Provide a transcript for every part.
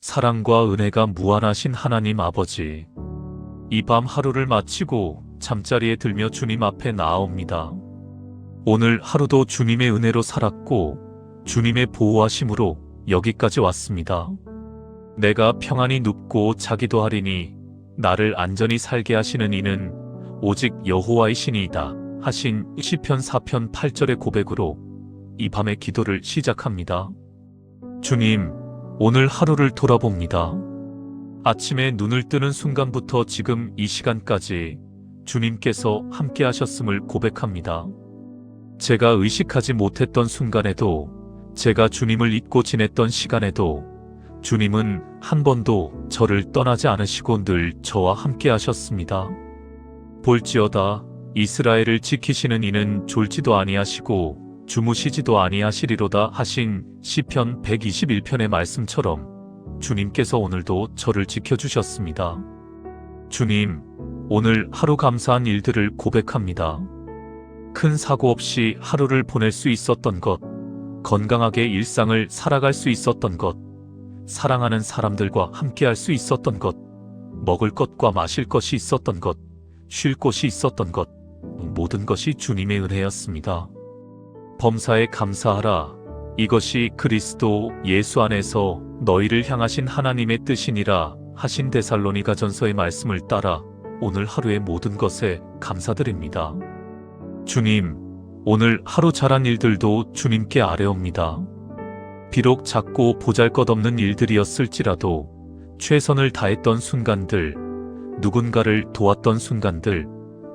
사랑과 은혜가 무한하신 하나님 아버지, 이 밤 하루를 마치고 잠자리에 들며 주님 앞에 나아옵니다. 오늘 하루도 주님의 은혜로 살았고 주님의 보호하심으로 여기까지 왔습니다. 내가 평안히 눕고 자기도 하리니 나를 안전히 살게 하시는 이는 오직 여호와이시니이다 하신 시편 4편 8절의 고백으로 이 밤의 기도를 시작합니다. 주님, 오늘 하루를 돌아봅니다. 아침에 눈을 뜨는 순간부터 지금 이 시간까지 주님께서 함께 하셨음을 고백합니다. 제가 의식하지 못했던 순간에도, 제가 주님을 잊고 지냈던 시간에도 주님은 한 번도 저를 떠나지 않으시고 늘 저와 함께 하셨습니다. 볼지어다 이스라엘을 지키시는 이는 졸지도 아니하시고 주무시지도 아니하시리로다 하신 시편 121편의 말씀처럼 주님께서 오늘도 저를 지켜주셨습니다. 주님, 오늘 하루 감사한 일들을 고백합니다. 큰 사고 없이 하루를 보낼 수 있었던 것, 건강하게 일상을 살아갈 수 있었던 것, 사랑하는 사람들과 함께할 수 있었던 것, 먹을 것과 마실 것이 있었던 것, 쉴 곳이 있었던 것, 모든 것이 주님의 은혜였습니다. 범사에 감사하라. 이것이 그리스도 예수 안에서 너희를 향하신 하나님의 뜻이니라 하신 데살로니가전서의 말씀을 따라 오늘 하루의 모든 것에 감사드립니다. 주님, 오늘 하루 잘한 일들도 주님께 아뢰옵니다. 비록 작고 보잘것없는 일들이었을지라도 최선을 다했던 순간들, 누군가를 도왔던 순간들,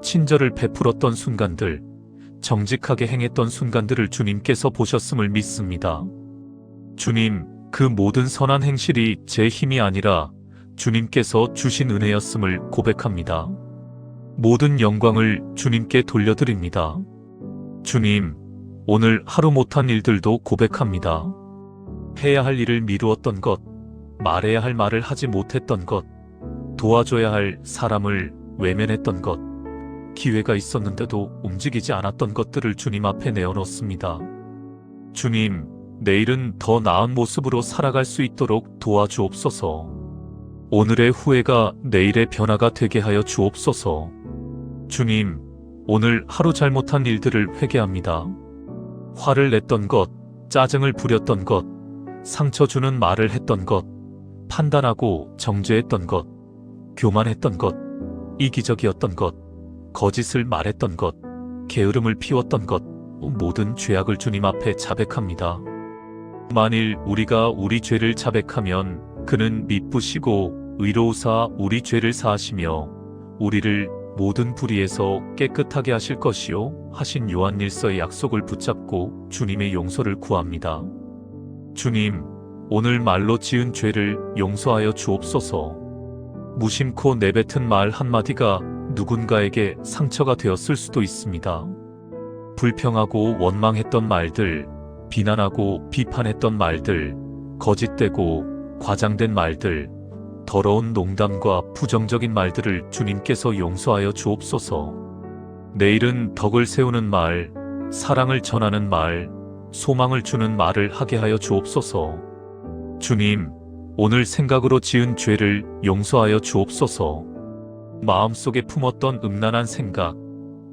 친절을 베풀었던 순간들, 정직하게 행했던 순간들을 주님께서 보셨음을 믿습니다. 주님, 그 모든 선한 행실이 제 힘이 아니라 주님께서 주신 은혜였음을 고백합니다. 모든 영광을 주님께 돌려드립니다. 주님, 오늘 하루 못한 일들도 고백합니다. 해야 할 일을 미루었던 것, 말해야 할 말을 하지 못했던 것, 도와줘야 할 사람을 외면했던 것, 기회가 있었는데도 움직이지 않았던 것들을 주님 앞에 내어놓습니다. 주님, 내일은 더 나은 모습으로 살아갈 수 있도록 도와주옵소서. 오늘의 후회가 내일의 변화가 되게 하여 주옵소서. 주님, 오늘 하루 잘못한 일들을 회개합니다. 화를 냈던 것, 짜증을 부렸던 것, 상처 주는 말을 했던 것, 판단하고 정죄했던 것, 교만했던 것, 이기적이었던 것, 거짓을 말했던 것, 게으름을 피웠던 것, 모든 죄악을 주님 앞에 자백합니다. 만일 우리가 우리 죄를 자백하면 그는 미쁘시고 의로우사 우리 죄를 사하시며 우리를 모든 불의에서 깨끗하게 하실 것이요 하신 요한일서의 약속을 붙잡고 주님의 용서를 구합니다. 주님, 오늘 말로 지은 죄를 용서하여 주옵소서. 무심코 내뱉은 말 한마디가 누군가에게 상처가 되었을 수도 있습니다. 불평하고 원망했던 말들, 비난하고 비판했던 말들, 거짓되고 과장된 말들, 더러운 농담과 부정적인 말들을 주님께서 용서하여 주옵소서. 내일은 덕을 세우는 말, 사랑을 전하는 말, 소망을 주는 말을 하게 하여 주옵소서. 주님, 오늘 생각으로 지은 죄를 용서하여 주옵소서. 마음속에 품었던 음란한 생각,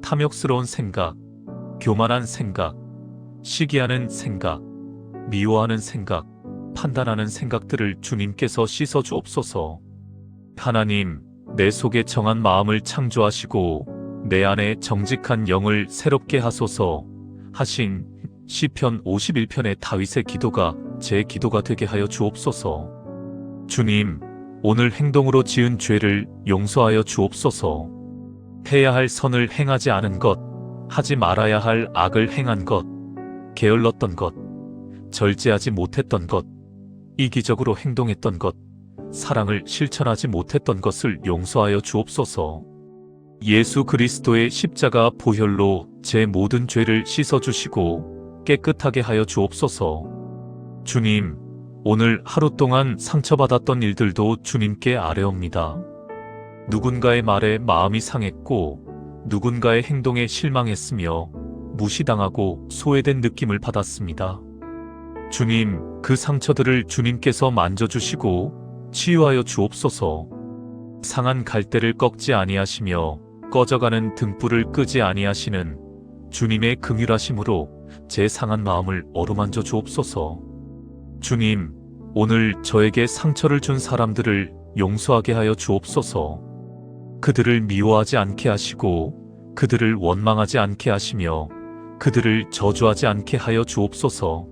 탐욕스러운 생각, 교만한 생각, 시기하는 생각, 미워하는 생각, 판단하는 생각들을 주님께서 씻어 주옵소서. 하나님, 내 속에 정한 마음을 창조하시고 내 안에 정직한 영을 새롭게 하소서 하신 시편 51편의 다윗의 기도가 제 기도가 되게 하여 주옵소서. 주님, 오늘 행동으로 지은 죄를 용서하여 주옵소서. 해야 할 선을 행하지 않은 것, 하지 말아야 할 악을 행한 것, 게을렀던 것, 절제하지 못했던 것, 이기적으로 행동했던 것, 사랑을 실천하지 못했던 것을 용서하여 주옵소서. 예수 그리스도의 십자가 보혈로 제 모든 죄를 씻어주시고 깨끗하게 하여 주옵소서. 주님, 오늘 하루 동안 상처받았던 일들도 주님께 아뢰옵니다. 누군가의 말에 마음이 상했고 누군가의 행동에 실망했으며 무시당하고 소외된 느낌을 받았습니다. 주님, 그 상처들을 주님께서 만져주시고 치유하여 주옵소서. 상한 갈대를 꺾지 아니하시며 꺼져가는 등불을 끄지 아니하시는 주님의 긍휼하심으로 제 상한 마음을 어루만져 주옵소서. 주님, 오늘 저에게 상처를 준 사람들을 용서하게 하여 주옵소서. 그들을 미워하지 않게 하시고 그들을 원망하지 않게 하시며 그들을 저주하지 않게 하여 주옵소서.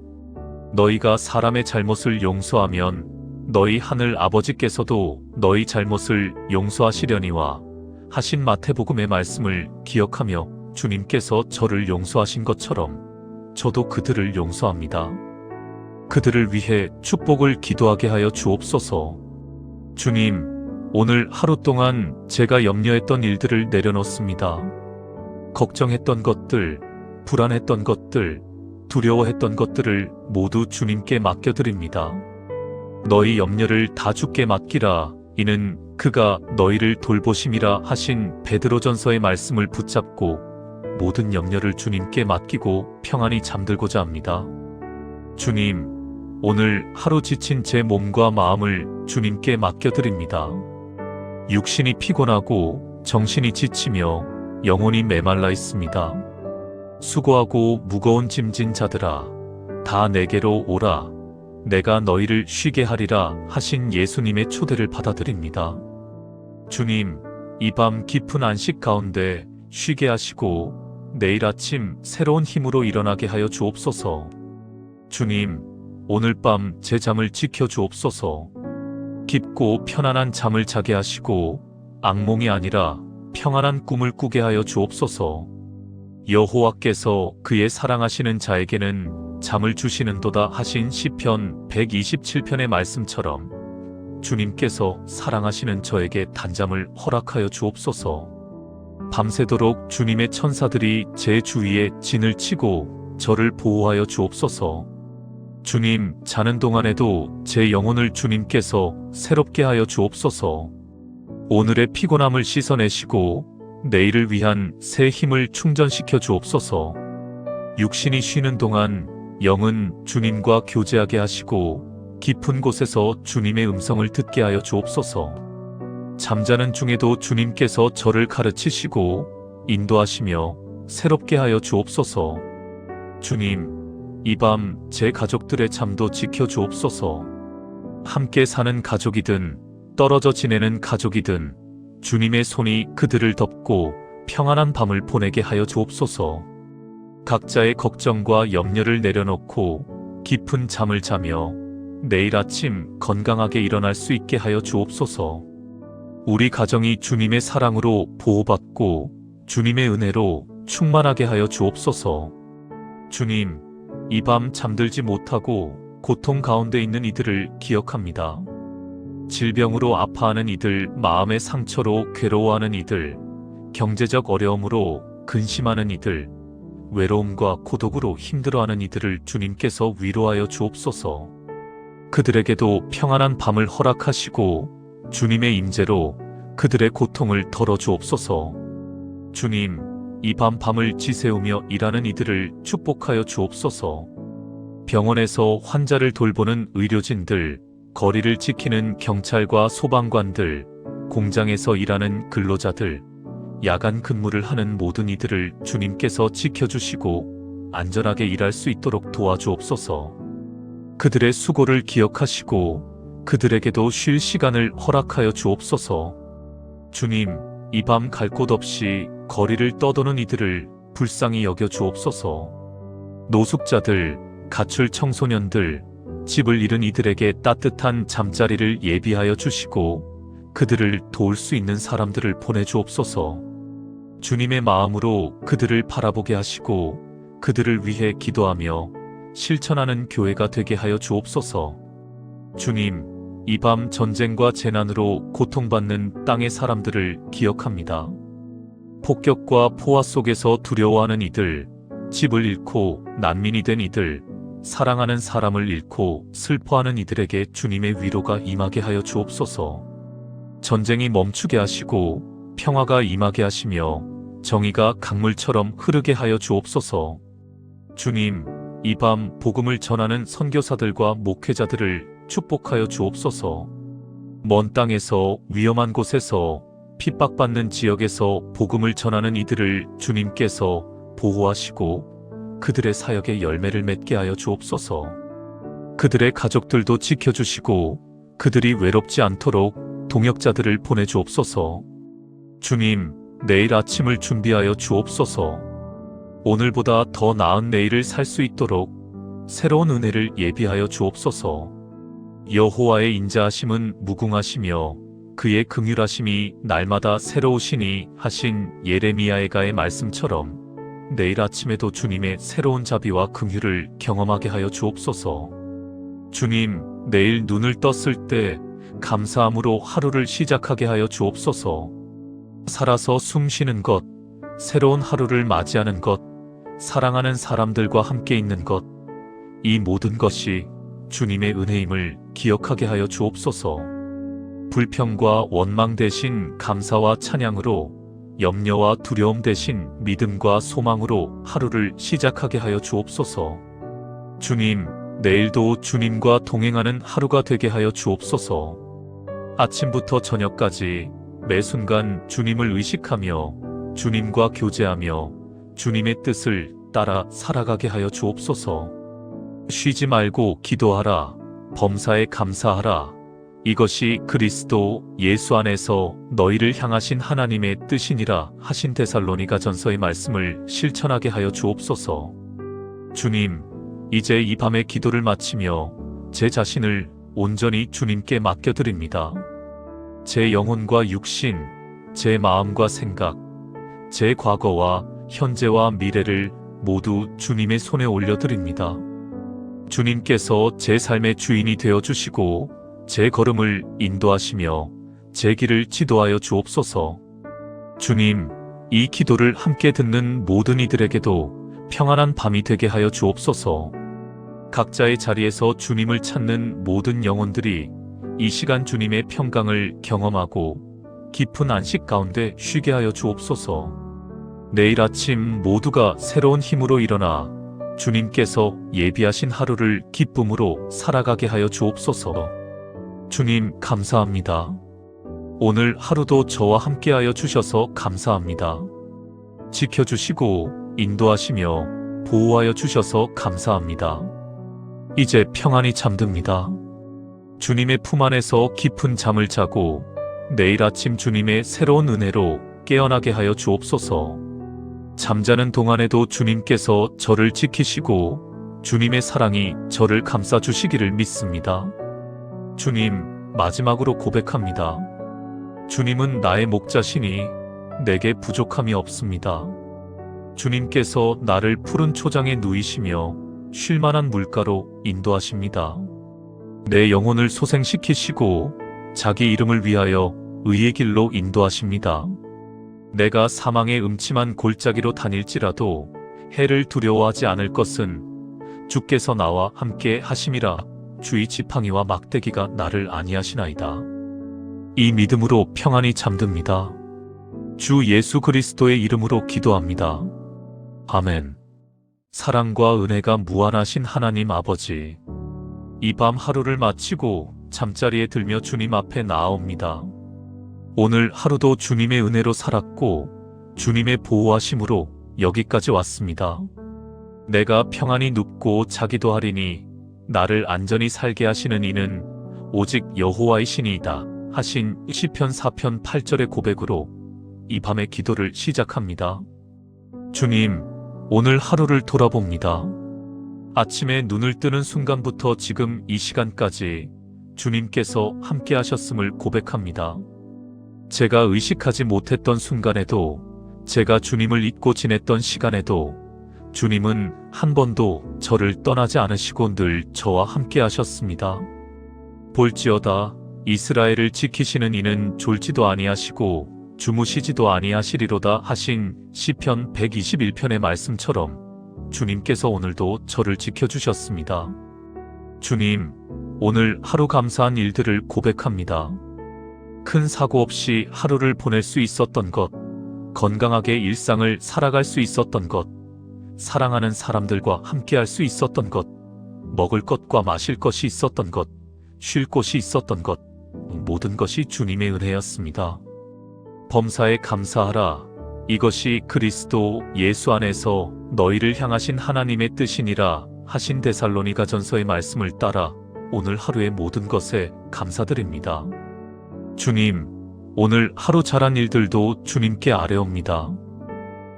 너희가 사람의 잘못을 용서하면 너희 하늘 아버지께서도 너희 잘못을 용서하시려니와 하신 마태복음의 말씀을 기억하며 주님께서 저를 용서하신 것처럼 저도 그들을 용서합니다. 그들을 위해 축복을 기도하게 하여 주옵소서. 주님, 오늘 하루 동안 제가 염려했던 일들을 내려놓습니다. 걱정했던 것들, 불안했던 것들, 두려워했던 것들을 모두 주님께 맡겨드립니다. 너희 염려를 다 주께 맡기라. 이는 그가 너희를 돌보심이라 하신 베드로전서의 말씀을 붙잡고 모든 염려를 주님께 맡기고 평안히 잠들고자 합니다. 주님, 오늘 하루 지친 제 몸과 마음을 주님께 맡겨드립니다. 육신이 피곤하고 정신이 지치며 영혼이 메말라 있습니다. 수고하고 무거운 짐진 자들아, 다 내게로 오라. 내가 너희를 쉬게 하리라 하신 예수님의 초대를 받아들입니다. 주님, 이 밤 깊은 안식 가운데 쉬게 하시고 내일 아침 새로운 힘으로 일어나게 하여 주옵소서. 주님, 오늘 밤 제 잠을 지켜 주옵소서. 깊고 편안한 잠을 자게 하시고 악몽이 아니라 평안한 꿈을 꾸게 하여 주옵소서. 여호와께서 그의 사랑하시는 자에게는 잠을 주시는도다 하신 시편 127편의 말씀처럼 주님께서 사랑하시는 저에게 단잠을 허락하여 주옵소서. 밤새도록 주님의 천사들이 제 주위에 진을 치고 저를 보호하여 주옵소서. 주님, 자는 동안에도 제 영혼을 주님께서 새롭게 하여 주옵소서. 오늘의 피곤함을 씻어내시고 내일을 위한 새 힘을 충전시켜 주옵소서. 육신이 쉬는 동안 영은 주님과 교제하게 하시고 깊은 곳에서 주님의 음성을 듣게 하여 주옵소서. 잠자는 중에도 주님께서 저를 가르치시고 인도하시며 새롭게 하여 주옵소서. 주님, 이 밤 제 가족들의 잠도 지켜 주옵소서. 함께 사는 가족이든 떨어져 지내는 가족이든 주님의 손이 그들을 덮고 평안한 밤을 보내게 하여 주옵소서. 각자의 걱정과 염려를 내려놓고 깊은 잠을 자며 내일 아침 건강하게 일어날 수 있게 하여 주옵소서. 우리 가정이 주님의 사랑으로 보호받고 주님의 은혜로 충만하게 하여 주옵소서. 주님, 이 밤 잠들지 못하고 고통 가운데 있는 이들을 기억합니다. 질병으로 아파하는 이들, 마음의 상처로 괴로워하는 이들, 경제적 어려움으로 근심하는 이들, 외로움과 고독으로 힘들어하는 이들을 주님께서 위로하여 주옵소서. 그들에게도 평안한 밤을 허락하시고 주님의 임재로 그들의 고통을 덜어 주옵소서. 주님, 이 밤을 지새우며 일하는 이들을 축복하여 주옵소서. 병원에서 환자를 돌보는 의료진들, 거리를 지키는 경찰과 소방관들, 공장에서 일하는 근로자들, 야간 근무를 하는 모든 이들을 주님께서 지켜주시고 안전하게 일할 수 있도록 도와주옵소서. 그들의 수고를 기억하시고 그들에게도 쉴 시간을 허락하여 주옵소서. 주님, 이 밤 갈 곳 없이 거리를 떠도는 이들을 불쌍히 여겨 주옵소서. 노숙자들, 가출 청소년들, 집을 잃은 이들에게 따뜻한 잠자리를 예비하여 주시고 그들을 도울 수 있는 사람들을 보내주옵소서. 주님의 마음으로 그들을 바라보게 하시고 그들을 위해 기도하며 실천하는 교회가 되게 하여 주옵소서. 주님, 이 밤 전쟁과 재난으로 고통받는 땅의 사람들을 기억합니다. 폭격과 포화 속에서 두려워하는 이들, 집을 잃고 난민이 된 이들, 사랑하는 사람을 잃고 슬퍼하는 이들에게 주님의 위로가 임하게 하여 주옵소서. 전쟁이 멈추게 하시고 평화가 임하게 하시며 정의가 강물처럼 흐르게 하여 주옵소서. 주님, 이 밤 복음을 전하는 선교사들과 목회자들을 축복하여 주옵소서. 먼 땅에서 위험한 곳에서 핍박받는 지역에서 복음을 전하는 이들을 주님께서 보호하시고 그들의 사역의 열매를 맺게 하여 주옵소서. 그들의 가족들도 지켜주시고 그들이 외롭지 않도록 동역자들을 보내주옵소서. 주님, 내일 아침을 준비하여 주옵소서. 오늘보다 더 나은 내일을 살 수 있도록 새로운 은혜를 예비하여 주옵소서. 여호와의 인자하심은 무궁하시며 그의 긍휼하심이 날마다 새로우시니 하신 예레미야에가의 말씀처럼 내일 아침에도 주님의 새로운 자비와 긍휼을 경험하게 하여 주옵소서. 주님, 내일 눈을 떴을 때 감사함으로 하루를 시작하게 하여 주옵소서. 살아서 숨 쉬는 것, 새로운 하루를 맞이하는 것, 사랑하는 사람들과 함께 있는 것, 이 모든 것이 주님의 은혜임을 기억하게 하여 주옵소서. 불평과 원망 대신 감사와 찬양으로, 염려와 두려움 대신 믿음과 소망으로 하루를 시작하게 하여 주옵소서. 주님, 내일도 주님과 동행하는 하루가 되게 하여 주옵소서. 아침부터 저녁까지 매 순간 주님을 의식하며 주님과 교제하며 주님의 뜻을 따라 살아가게 하여 주옵소서. 쉬지 말고 기도하라. 범사에 감사하라. 이것이 그리스도 예수 안에서 너희를 향하신 하나님의 뜻이니라 하신 데살로니가 전서의 말씀을 실천하게 하여 주옵소서. 주님, 이제 이 밤의 기도를 마치며 제 자신을 온전히 주님께 맡겨드립니다. 제 영혼과 육신, 제 마음과 생각, 제 과거와 현재와 미래를 모두 주님의 손에 올려드립니다. 주님께서 제 삶의 주인이 되어주시고 제 걸음을 인도하시며 제 길을 지도하여 주옵소서. 주님, 이 기도를 함께 듣는 모든 이들에게도 평안한 밤이 되게 하여 주옵소서. 각자의 자리에서 주님을 찾는 모든 영혼들이 이 시간 주님의 평강을 경험하고 깊은 안식 가운데 쉬게 하여 주옵소서. 내일 아침 모두가 새로운 힘으로 일어나 주님께서 예비하신 하루를 기쁨으로 살아가게 하여 주옵소서. 주님, 감사합니다. 오늘 하루도 저와 함께하여 주셔서 감사합니다. 지켜주시고 인도하시며 보호하여 주셔서 감사합니다. 이제 평안히 잠듭니다. 주님의 품 안에서 깊은 잠을 자고 내일 아침 주님의 새로운 은혜로 깨어나게 하여 주옵소서. 잠자는 동안에도 주님께서 저를 지키시고 주님의 사랑이 저를 감싸 주시기를 믿습니다. 주님, 마지막으로 고백합니다. 주님은 나의 목자시니 내게 부족함이 없습니다. 주님께서 나를 푸른 초장에 누이시며 쉴만한 물가로 인도하십니다. 내 영혼을 소생시키시고 자기 이름을 위하여 의의 길로 인도하십니다. 내가 사망의 음침한 골짜기로 다닐지라도 해를 두려워하지 않을 것은 주께서 나와 함께 하심이라. 주의 지팡이와 막대기가 나를 안위하시나이다. 이 믿음으로 평안히 잠듭니다. 주 예수 그리스도의 이름으로 기도합니다. 아멘. 사랑과 은혜가 무한하신 하나님 아버지, 이 밤 하루를 마치고 잠자리에 들며 주님 앞에 나아옵니다. 오늘 하루도 주님의 은혜로 살았고 주님의 보호하심으로 여기까지 왔습니다. 내가 평안히 눕고 자기도 하리니 나를 안전히 살게 하시는 이는 오직 여호와의 신이이다 하신 시편 4편 8절의 고백으로 이 밤의 기도를 시작합니다. 주님, 오늘 하루를 돌아봅니다. 아침에 눈을 뜨는 순간부터 지금 이 시간까지 주님께서 함께 하셨음을 고백합니다. 제가 의식하지 못했던 순간에도, 제가 주님을 잊고 지냈던 시간에도 주님은 한 번도 저를 떠나지 않으시고 늘 저와 함께 하셨습니다. 볼지어다 이스라엘을 지키시는 이는 졸지도 아니하시고 주무시지도 아니하시리로다 하신 시편 121편의 말씀처럼 주님께서 오늘도 저를 지켜주셨습니다. 주님, 오늘 하루 감사한 일들을 고백합니다. 큰 사고 없이 하루를 보낼 수 있었던 것, 건강하게 일상을 살아갈 수 있었던 것, 사랑하는 사람들과 함께할 수 있었던 것, 먹을 것과 마실 것이 있었던 것, 쉴 곳이 있었던 것, 모든 것이 주님의 은혜였습니다. 범사에 감사하라. 이것이 그리스도 예수 안에서 너희를 향하신 하나님의 뜻이니라 하신 데살로니가전서의 말씀을 따라 오늘 하루의 모든 것에 감사드립니다. 주님, 오늘 하루 잘한 일들도 주님께 아뢰옵니다.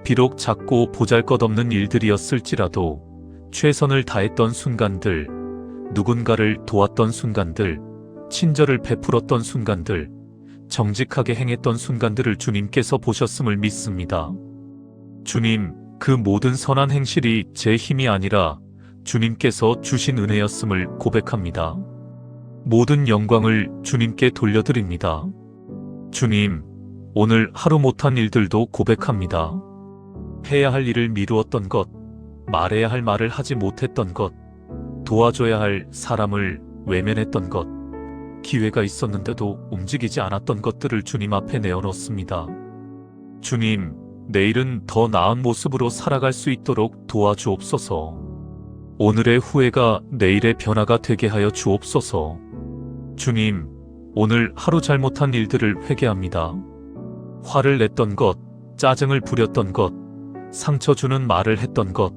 비록 작고 보잘것없는 일들이었을지라도 최선을 다했던 순간들, 누군가를 도왔던 순간들, 친절을 베풀었던 순간들, 정직하게 행했던 순간들을 주님께서 보셨음을 믿습니다. 주님, 그 모든 선한 행실이 제 힘이 아니라 주님께서 주신 은혜였음을 고백합니다. 모든 영광을 주님께 돌려드립니다. 주님, 오늘 하루 못한 일들도 고백합니다. 해야 할 일을 미루었던 것, 말해야 할 말을 하지 못했던 것, 도와줘야 할 사람을 외면했던 것, 기회가 있었는데도 움직이지 않았던 것들을 주님 앞에 내어놓습니다. 주님, 내일은 더 나은 모습으로 살아갈 수 있도록 도와주옵소서. 오늘의 후회가 내일의 변화가 되게 하여 주옵소서. 주님, 오늘 하루 잘못한 일들을 회개합니다. 화를 냈던 것, 짜증을 부렸던 것, 상처 주는 말을 했던 것,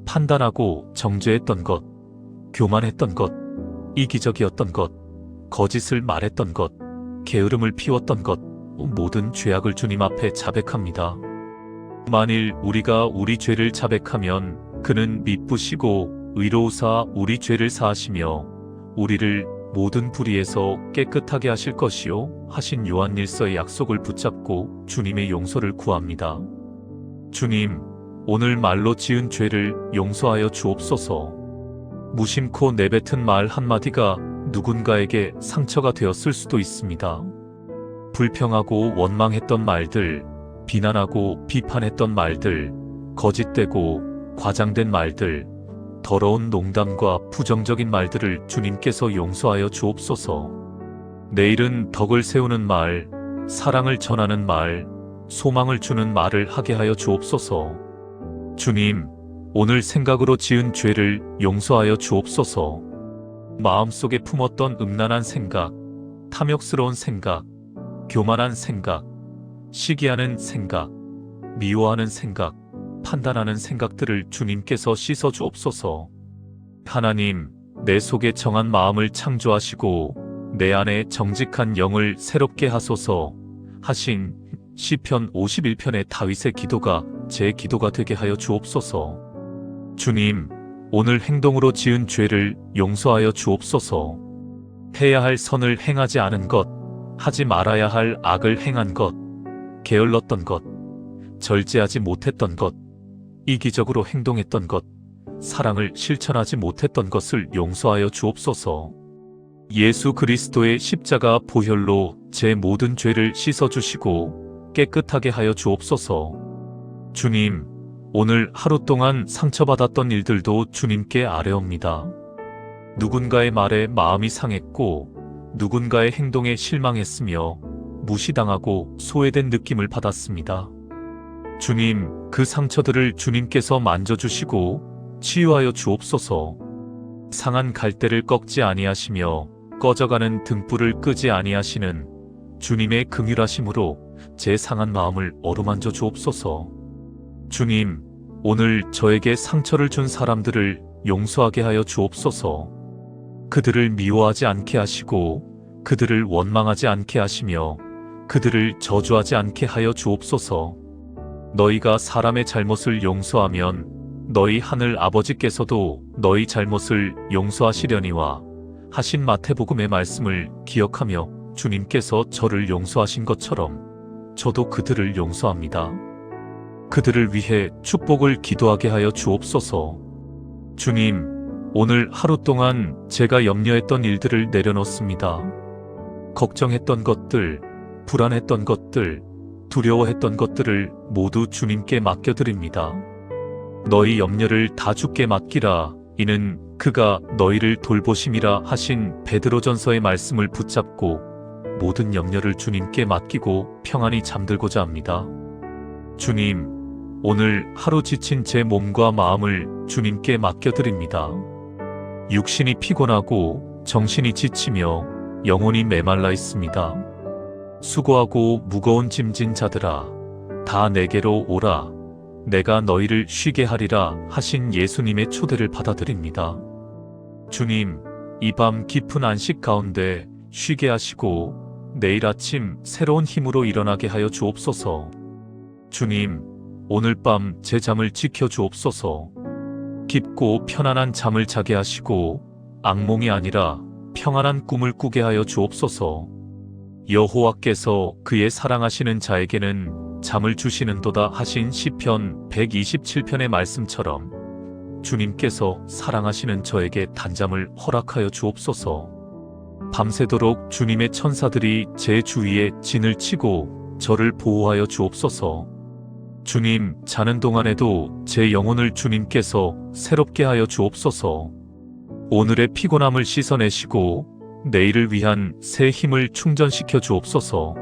판단하고 정죄했던 것, 교만했던 것, 이기적이었던 것, 거짓을 말했던 것, 게으름을 피웠던 것, 모든 죄악을 주님 앞에 자백합니다. 만일 우리가 우리 죄를 자백하면 그는 미쁘시고 의로우사 우리 죄를 사하시며 우리를 모든 불의에서 깨끗하게 하실 것이요 하신 요한일서의 약속을 붙잡고 주님의 용서를 구합니다. 주님, 오늘 말로 지은 죄를 용서하여 주옵소서. 무심코 내뱉은 말 한마디가 누군가에게 상처가 되었을 수도 있습니다. 불평하고 원망했던 말들, 비난하고 비판했던 말들, 거짓되고 과장된 말들, 더러운 농담과 부정적인 말들을 주님께서 용서하여 주옵소서. 내일은 덕을 세우는 말, 사랑을 전하는 말, 소망을 주는 말을 하게 하여 주옵소서. 주님, 오늘 생각으로 지은 죄를 용서하여 주옵소서. 마음속에 품었던 음란한 생각, 탐욕스러운 생각, 교만한 생각, 시기하는 생각, 미워하는 생각, 판단하는 생각들을 주님께서 씻어 주옵소서. 하나님, 내 속에 정한 마음을 창조하시고 내 안에 정직한 영을 새롭게 하소서 하신 시편 51편의 다윗의 기도가 제 기도가 되게 하여 주옵소서. 주님, 오늘 행동으로 지은 죄를 용서하여 주옵소서. 해야 할 선을 행하지 않은 것, 하지 말아야 할 악을 행한 것, 게을렀던 것, 절제하지 못했던 것, 이기적으로 행동했던 것, 사랑을 실천하지 못했던 것을 용서하여 주옵소서. 예수 그리스도의 십자가 보혈로 제 모든 죄를 씻어주시고 깨끗하게 하여 주옵소서. 주님, 오늘 하루 동안 상처받았던 일들도 주님께 아뢰옵니다. 누군가의 말에 마음이 상했고 누군가의 행동에 실망했으며 무시당하고 소외된 느낌을 받았습니다. 주님, 그 상처들을 주님께서 만져주시고 치유하여 주옵소서. 상한 갈대를 꺾지 아니하시며 꺼져가는 등불을 끄지 아니하시는 주님의 긍휼하심으로 제 상한 마음을 어루만져 주옵소서. 주님, 오늘 저에게 상처를 준 사람들을 용서하게 하여 주옵소서. 그들을 미워하지 않게 하시고 그들을 원망하지 않게 하시며 그들을 저주하지 않게 하여 주옵소서. 너희가 사람의 잘못을 용서하면 너희 하늘 아버지께서도 너희 잘못을 용서하시려니와 하신 마태복음의 말씀을 기억하며 주님께서 저를 용서하신 것처럼 저도 그들을 용서합니다. 그들을 위해 축복을 기도하게 하여 주옵소서. 주님, 오늘 하루 동안 제가 염려했던 일들을 내려놓습니다. 걱정했던 것들, 불안했던 것들, 두려워했던 것들을 모두 주님께 맡겨드립니다. 너희 염려를 다 주께 맡기라. 이는 그가 너희를 돌보심이라 하신 베드로전서의 말씀을 붙잡고 모든 염려를 주님께 맡기고 평안히 잠들고자 합니다. 주님, 오늘 하루 지친 제 몸과 마음을 주님께 맡겨드립니다. 육신이 피곤하고 정신이 지치며 영혼이 메말라 있습니다. 수고하고 무거운 짐진 자들아, 다 내게로 오라. 내가 너희를 쉬게 하리라 하신 예수님의 초대를 받아들입니다. 주님, 이 밤 깊은 안식 가운데 쉬게 하시고 내일 아침 새로운 힘으로 일어나게 하여 주옵소서. 주님, 오늘 밤 제 잠을 지켜 주옵소서. 깊고 편안한 잠을 자게 하시고 악몽이 아니라 평안한 꿈을 꾸게 하여 주옵소서. 여호와께서 그의 사랑하시는 자에게는 잠을 주시는도다 하신 시편 127편의 말씀처럼 주님께서 사랑하시는 저에게 단잠을 허락하여 주옵소서. 밤새도록 주님의 천사들이 제 주위에 진을 치고 저를 보호하여 주옵소서. 주님, 자는 동안에도 제 영혼을 주님께서 새롭게 하여 주옵소서. 오늘의 피곤함을 씻어내시고 내일을 위한 새 힘을 충전시켜 주옵소서.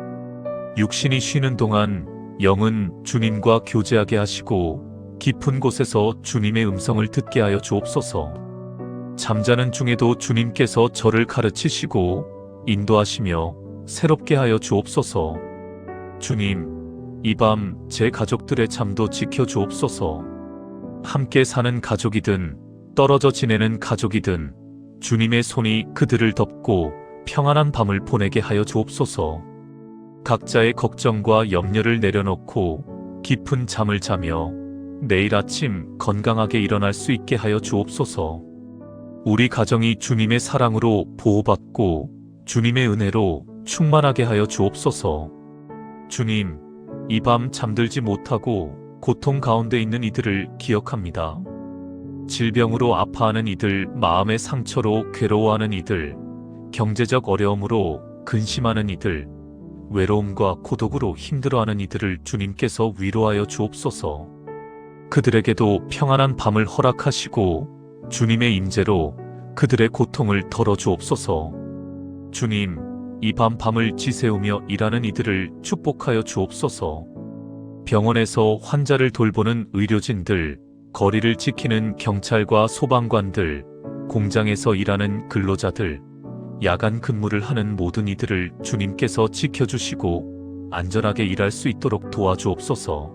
육신이 쉬는 동안 영은 주님과 교제하게 하시고 깊은 곳에서 주님의 음성을 듣게 하여 주옵소서. 잠자는 중에도 주님께서 저를 가르치시고 인도하시며 새롭게 하여 주옵소서. 주님, 이 밤 제 가족들의 잠도 지켜 주옵소서. 함께 사는 가족이든 떨어져 지내는 가족이든 주님의 손이 그들을 덮고 평안한 밤을 보내게 하여 주옵소서. 각자의 걱정과 염려를 내려놓고 깊은 잠을 자며 내일 아침 건강하게 일어날 수 있게 하여 주옵소서. 우리 가정이 주님의 사랑으로 보호받고 주님의 은혜로 충만하게 하여 주옵소서. 주님, 이 밤 잠들지 못하고 고통 가운데 있는 이들을 기억합니다. 질병으로 아파하는 이들, 마음의 상처로 괴로워하는 이들, 경제적 어려움으로 근심하는 이들, 외로움과 고독으로 힘들어하는 이들을 주님께서 위로하여 주옵소서. 그들에게도 평안한 밤을 허락하시고 주님의 임재로 그들의 고통을 덜어주옵소서. 주님, 이 밤을 지새우며 일하는 이들을 축복하여 주옵소서. 병원에서 환자를 돌보는 의료진들, 거리를 지키는 경찰과 소방관들, 공장에서 일하는 근로자들, 야간 근무를 하는 모든 이들을 주님께서 지켜주시고 안전하게 일할 수 있도록 도와주옵소서.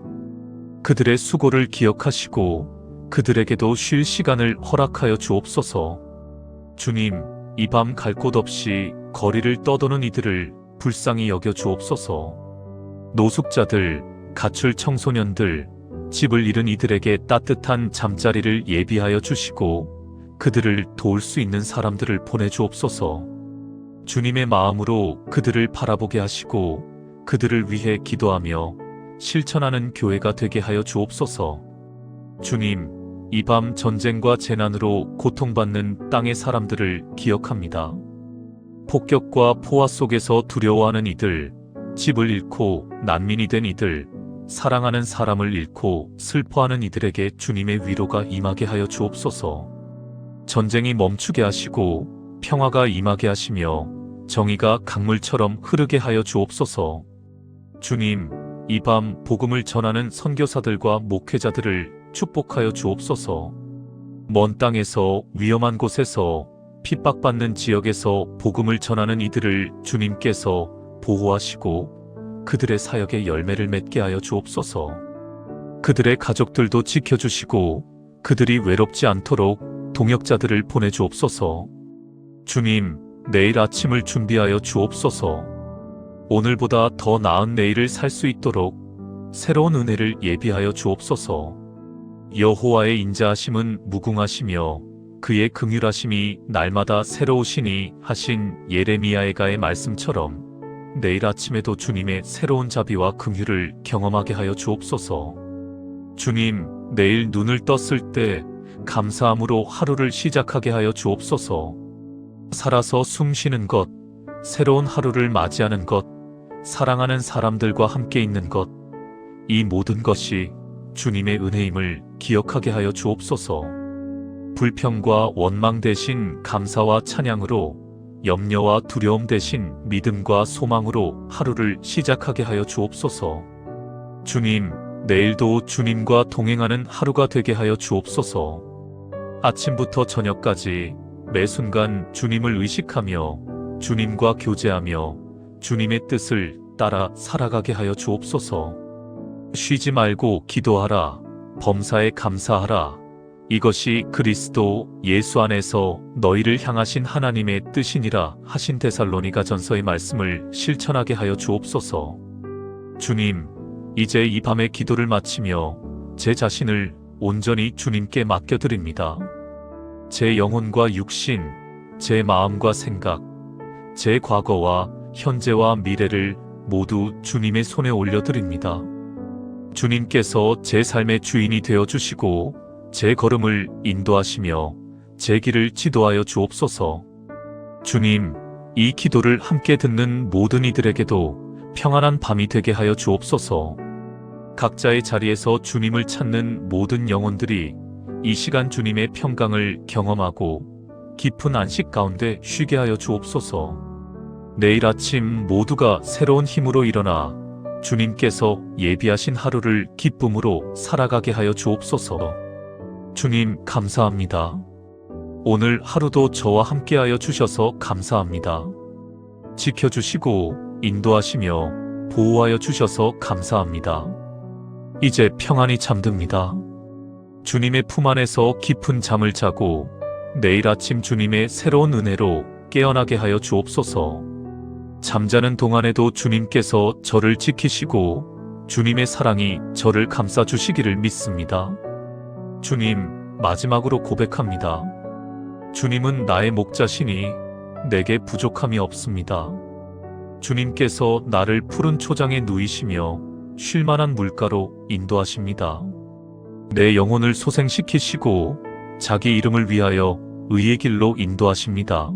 그들의 수고를 기억하시고 그들에게도 쉴 시간을 허락하여 주옵소서. 주님, 이 밤 갈 곳 없이 거리를 떠도는 이들을 불쌍히 여겨 주옵소서. 노숙자들, 가출 청소년들, 집을 잃은 이들에게 따뜻한 잠자리를 예비하여 주시고 그들을 도울 수 있는 사람들을 보내주옵소서. 주님의 마음으로 그들을 바라보게 하시고 그들을 위해 기도하며 실천하는 교회가 되게 하여 주옵소서. 주님, 이 밤 전쟁과 재난으로 고통받는 땅의 사람들을 기억합니다. 폭격과 포화 속에서 두려워하는 이들, 집을 잃고 난민이 된 이들, 사랑하는 사람을 잃고 슬퍼하는 이들에게 주님의 위로가 임하게 하여 주옵소서. 전쟁이 멈추게 하시고 평화가 임하게 하시며 정의가 강물처럼 흐르게 하여 주옵소서. 주님, 이 밤 복음을 전하는 선교사들과 목회자들을 축복하여 주옵소서. 먼 땅에서 위험한 곳에서 핍박받는 지역에서 복음을 전하는 이들을 주님께서 보호하시고 그들의 사역에 열매를 맺게 하여 주옵소서. 그들의 가족들도 지켜주시고 그들이 외롭지 않도록 동역자들을 보내주옵소서. 주님, 내일 아침을 준비하여 주옵소서. 오늘보다 더 나은 내일을 살 수 있도록 새로운 은혜를 예비하여 주옵소서. 여호와의 인자하심은 무궁하시며 그의 긍휼하심이 날마다 새로우시니 하신 예레미야에가의 말씀처럼 내일 아침에도 주님의 새로운 자비와 긍휼을 경험하게 하여 주옵소서. 주님, 내일 눈을 떴을 때 감사함으로 하루를 시작하게 하여 주옵소서. 살아서 숨 쉬는 것, 새로운 하루를 맞이하는 것, 사랑하는 사람들과 함께 있는 것, 이 모든 것이 주님의 은혜임을 기억하게 하여 주옵소서. 불평과 원망 대신 감사와 찬양으로, 염려와 두려움 대신 믿음과 소망으로 하루를 시작하게 하여 주옵소서. 주님, 내일도 주님과 동행하는 하루가 되게 하여 주옵소서. 아침부터 저녁까지 매 순간 주님을 의식하며 주님과 교제하며 주님의 뜻을 따라 살아가게 하여 주옵소서. 쉬지 말고 기도하라. 범사에 감사하라. 이것이 그리스도 예수 안에서 너희를 향하신 하나님의 뜻이니라 하신 데살로니가 전서의 말씀을 실천하게 하여 주옵소서. 주님, 이제 이 밤에 기도를 마치며 제 자신을 온전히 주님께 맡겨드립니다. 제 영혼과 육신, 제 마음과 생각, 제 과거와 현재와 미래를 모두 주님의 손에 올려드립니다. 주님께서 제 삶의 주인이 되어주시고 제 걸음을 인도하시며 제 길을 지도하여 주옵소서. 주님, 이 기도를 함께 듣는 모든 이들에게도 평안한 밤이 되게 하여 주옵소서. 각자의 자리에서 주님을 찾는 모든 영혼들이 이 시간 주님의 평강을 경험하고 깊은 안식 가운데 쉬게 하여 주옵소서. 내일 아침 모두가 새로운 힘으로 일어나 주님께서 예비하신 하루를 기쁨으로 살아가게 하여 주옵소서. 주님, 감사합니다. 오늘 하루도 저와 함께하여 주셔서 감사합니다. 지켜주시고 인도하시며 보호하여 주셔서 감사합니다. 이제 평안히 잠듭니다. 주님의 품 안에서 깊은 잠을 자고 내일 아침 주님의 새로운 은혜로 깨어나게 하여 주옵소서. 잠자는 동안에도 주님께서 저를 지키시고 주님의 사랑이 저를 감싸 주시기를 믿습니다. 주님, 마지막으로 고백합니다. 주님은 나의 목자시니 내게 부족함이 없습니다. 주님께서 나를 푸른 초장에 누이시며 쉴만한 물가로 인도하십니다. 내 영혼을 소생시키시고 자기 이름을 위하여 의의 길로 인도하십니다.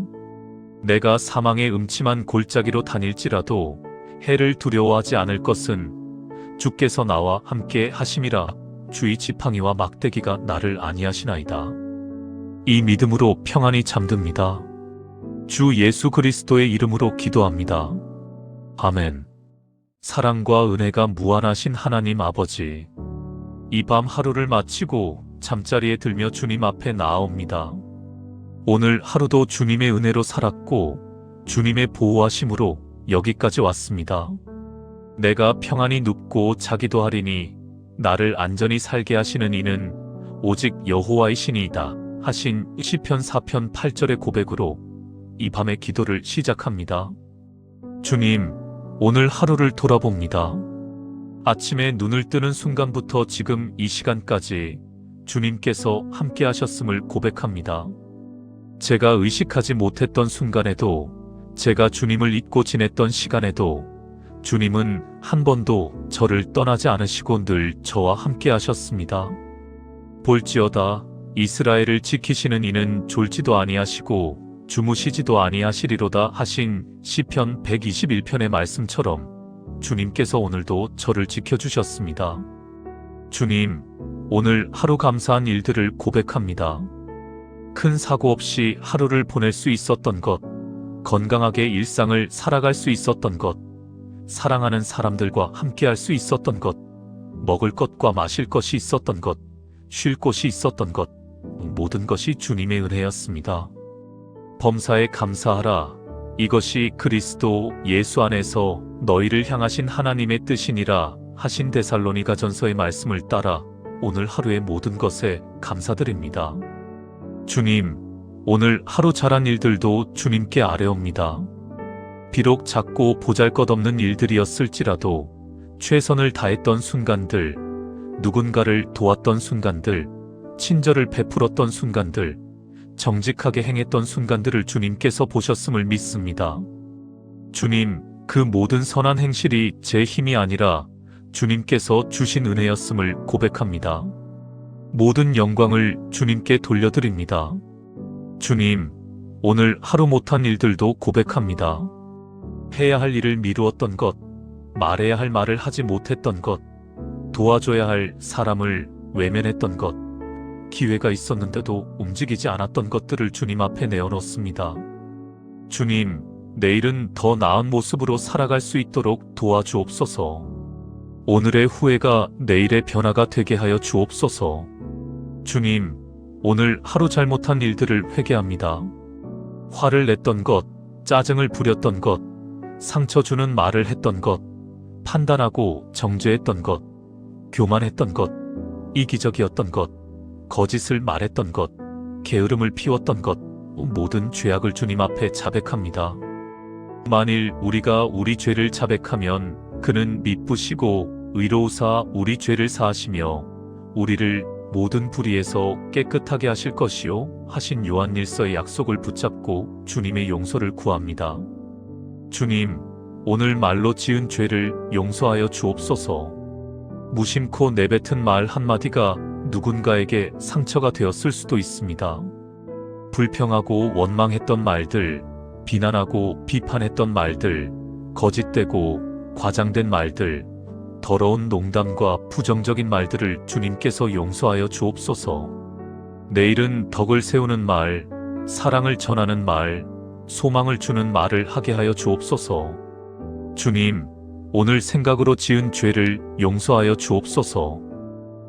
내가 사망의 음침한 골짜기로 다닐지라도 해를 두려워하지 않을 것은 주께서 나와 함께 하심이라. 주의 지팡이와 막대기가 나를 안위하시나이다. 이 믿음으로 평안히 잠듭니다. 주 예수 그리스도의 이름으로 기도합니다. 아멘. 사랑과 은혜가 무한하신 하나님 아버지, 이 밤 하루를 마치고 잠자리에 들며 주님 앞에 나아옵니다. 오늘 하루도 주님의 은혜로 살았고 주님의 보호하심으로 여기까지 왔습니다. 내가 평안히 눕고 자기도 하리니 나를 안전히 살게 하시는 이는 오직 여호와이시니이다 하신 시편 4편 8절의 고백으로 이 밤의 기도를 시작합니다. 주님, 오늘 하루를 돌아봅니다. 아침에 눈을 뜨는 순간부터 지금 이 시간까지 주님께서 함께 하셨음을 고백합니다. 제가 의식하지 못했던 순간에도, 제가 주님을 잊고 지냈던 시간에도 주님은 한 번도 저를 떠나지 않으시고 늘 저와 함께 하셨습니다. 볼지어다 이스라엘을 지키시는 이는 졸지도 아니하시고 주무시지도 아니하시리로다 하신 시편 121편의 말씀처럼 주님께서 오늘도 저를 지켜주셨습니다. 주님, 오늘 하루 감사한 일들을 고백합니다. 큰 사고 없이 하루를 보낼 수 있었던 것, 건강하게 일상을 살아갈 수 있었던 것, 사랑하는 사람들과 함께할 수 있었던 것, 먹을 것과 마실 것이 있었던 것, 쉴 곳이 있었던 것, 모든 것이 주님의 은혜였습니다. 범사에 감사하라. 이것이 그리스도 예수 안에서 너희를 향하신 하나님의 뜻이니라 하신 데살로니가 전서의 말씀을 따라 오늘 하루의 모든 것에 감사드립니다. 주님, 오늘 하루 잘한 일들도 주님께 아뢰옵니다. 비록 작고 보잘것없는 일들이었을지라도 최선을 다했던 순간들, 누군가를 도왔던 순간들, 친절을 베풀었던 순간들, 정직하게 행했던 순간들을 주님께서 보셨음을 믿습니다. 주님, 그 모든 선한 행실이 제 힘이 아니라 주님께서 주신 은혜였음을 고백합니다. 모든 영광을 주님께 돌려드립니다. 주님, 오늘 하루 못한 일들도 고백합니다. 해야 할 일을 미루었던 것, 말해야 할 말을 하지 못했던 것, 도와줘야 할 사람을 외면했던 것, 기회가 있었는데도 움직이지 않았던 것들을 주님 앞에 내어놓습니다. 주님, 내일은 더 나은 모습으로 살아갈 수 있도록 도와주옵소서. 오늘의 후회가 내일의 변화가 되게 하여 주옵소서. 주님, 오늘 하루 잘못한 일들을 회개합니다. 화를 냈던 것, 짜증을 부렸던 것, 상처 주는 말을 했던 것, 판단하고 정죄했던 것, 교만했던 것, 이기적이었던 것, 거짓을 말했던 것, 게으름을 피웠던 것, 모든 죄악을 주님 앞에 자백합니다. 만일 우리가 우리 죄를 자백하면 그는 미쁘시고 의로우사 우리 죄를 사하시며 우리를 모든 불의에서 깨끗하게 하실 것이요 하신 요한일서의 약속을 붙잡고 주님의 용서를 구합니다. 주님, 오늘 말로 지은 죄를 용서하여 주옵소서. 무심코 내뱉은 말 한마디가 누군가에게 상처가 되었을 수도 있습니다. 불평하고 원망했던 말들, 비난하고 비판했던 말들, 거짓되고 과장된 말들, 더러운 농담과 부정적인 말들을 주님께서 용서하여 주옵소서. 내일은 덕을 세우는 말, 사랑을 전하는 말, 소망을 주는 말을 하게 하여 주옵소서. 주님, 오늘 생각으로 지은 죄를 용서하여 주옵소서.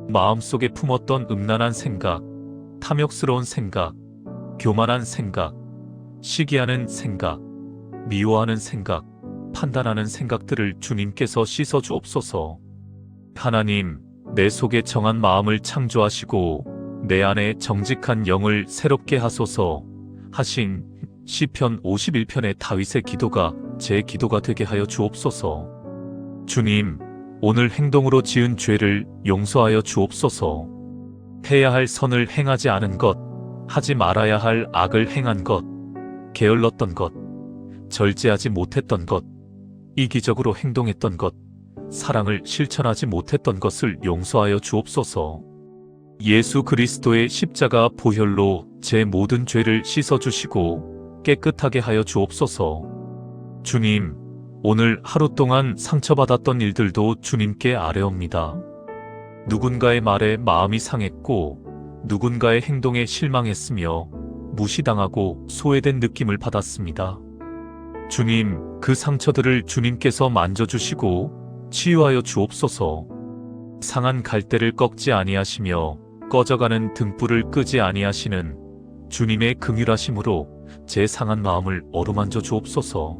마음속에 품었던 음란한 생각, 탐욕스러운 생각, 교만한 생각, 시기하는 생각, 미워하는 생각, 판단하는 생각들을 주님께서 씻어 주옵소서. 하나님, 내 속에 정한 마음을 창조하시고 내 안에 정직한 영을 새롭게 하소서 하신 시편 51편의 다윗의 기도가 제 기도가 되게 하여 주옵소서. 주님, 오늘 행동으로 지은 죄를 용서하여 주옵소서. 해야 할 선을 행하지 않은 것, 하지 말아야 할 악을 행한 것, 게을렀던 것, 절제하지 못했던 것, 이기적으로 행동했던 것, 사랑을 실천하지 못했던 것을 용서하여 주옵소서. 예수 그리스도의 십자가 보혈로 제 모든 죄를 씻어주시고 깨끗하게 하여 주옵소서. 주님, 오늘 하루 동안 상처받았던 일들도 주님께 아뢰옵니다. 누군가의 말에 마음이 상했고 누군가의 행동에 실망했으며 무시당하고 소외된 느낌을 받았습니다. 주님, 그 상처들을 주님께서 만져주시고 치유하여 주옵소서. 상한 갈대를 꺾지 아니하시며 꺼져가는 등불을 끄지 아니하시는 주님의 긍휼하심으로 제 상한 마음을 어루만져 주옵소서.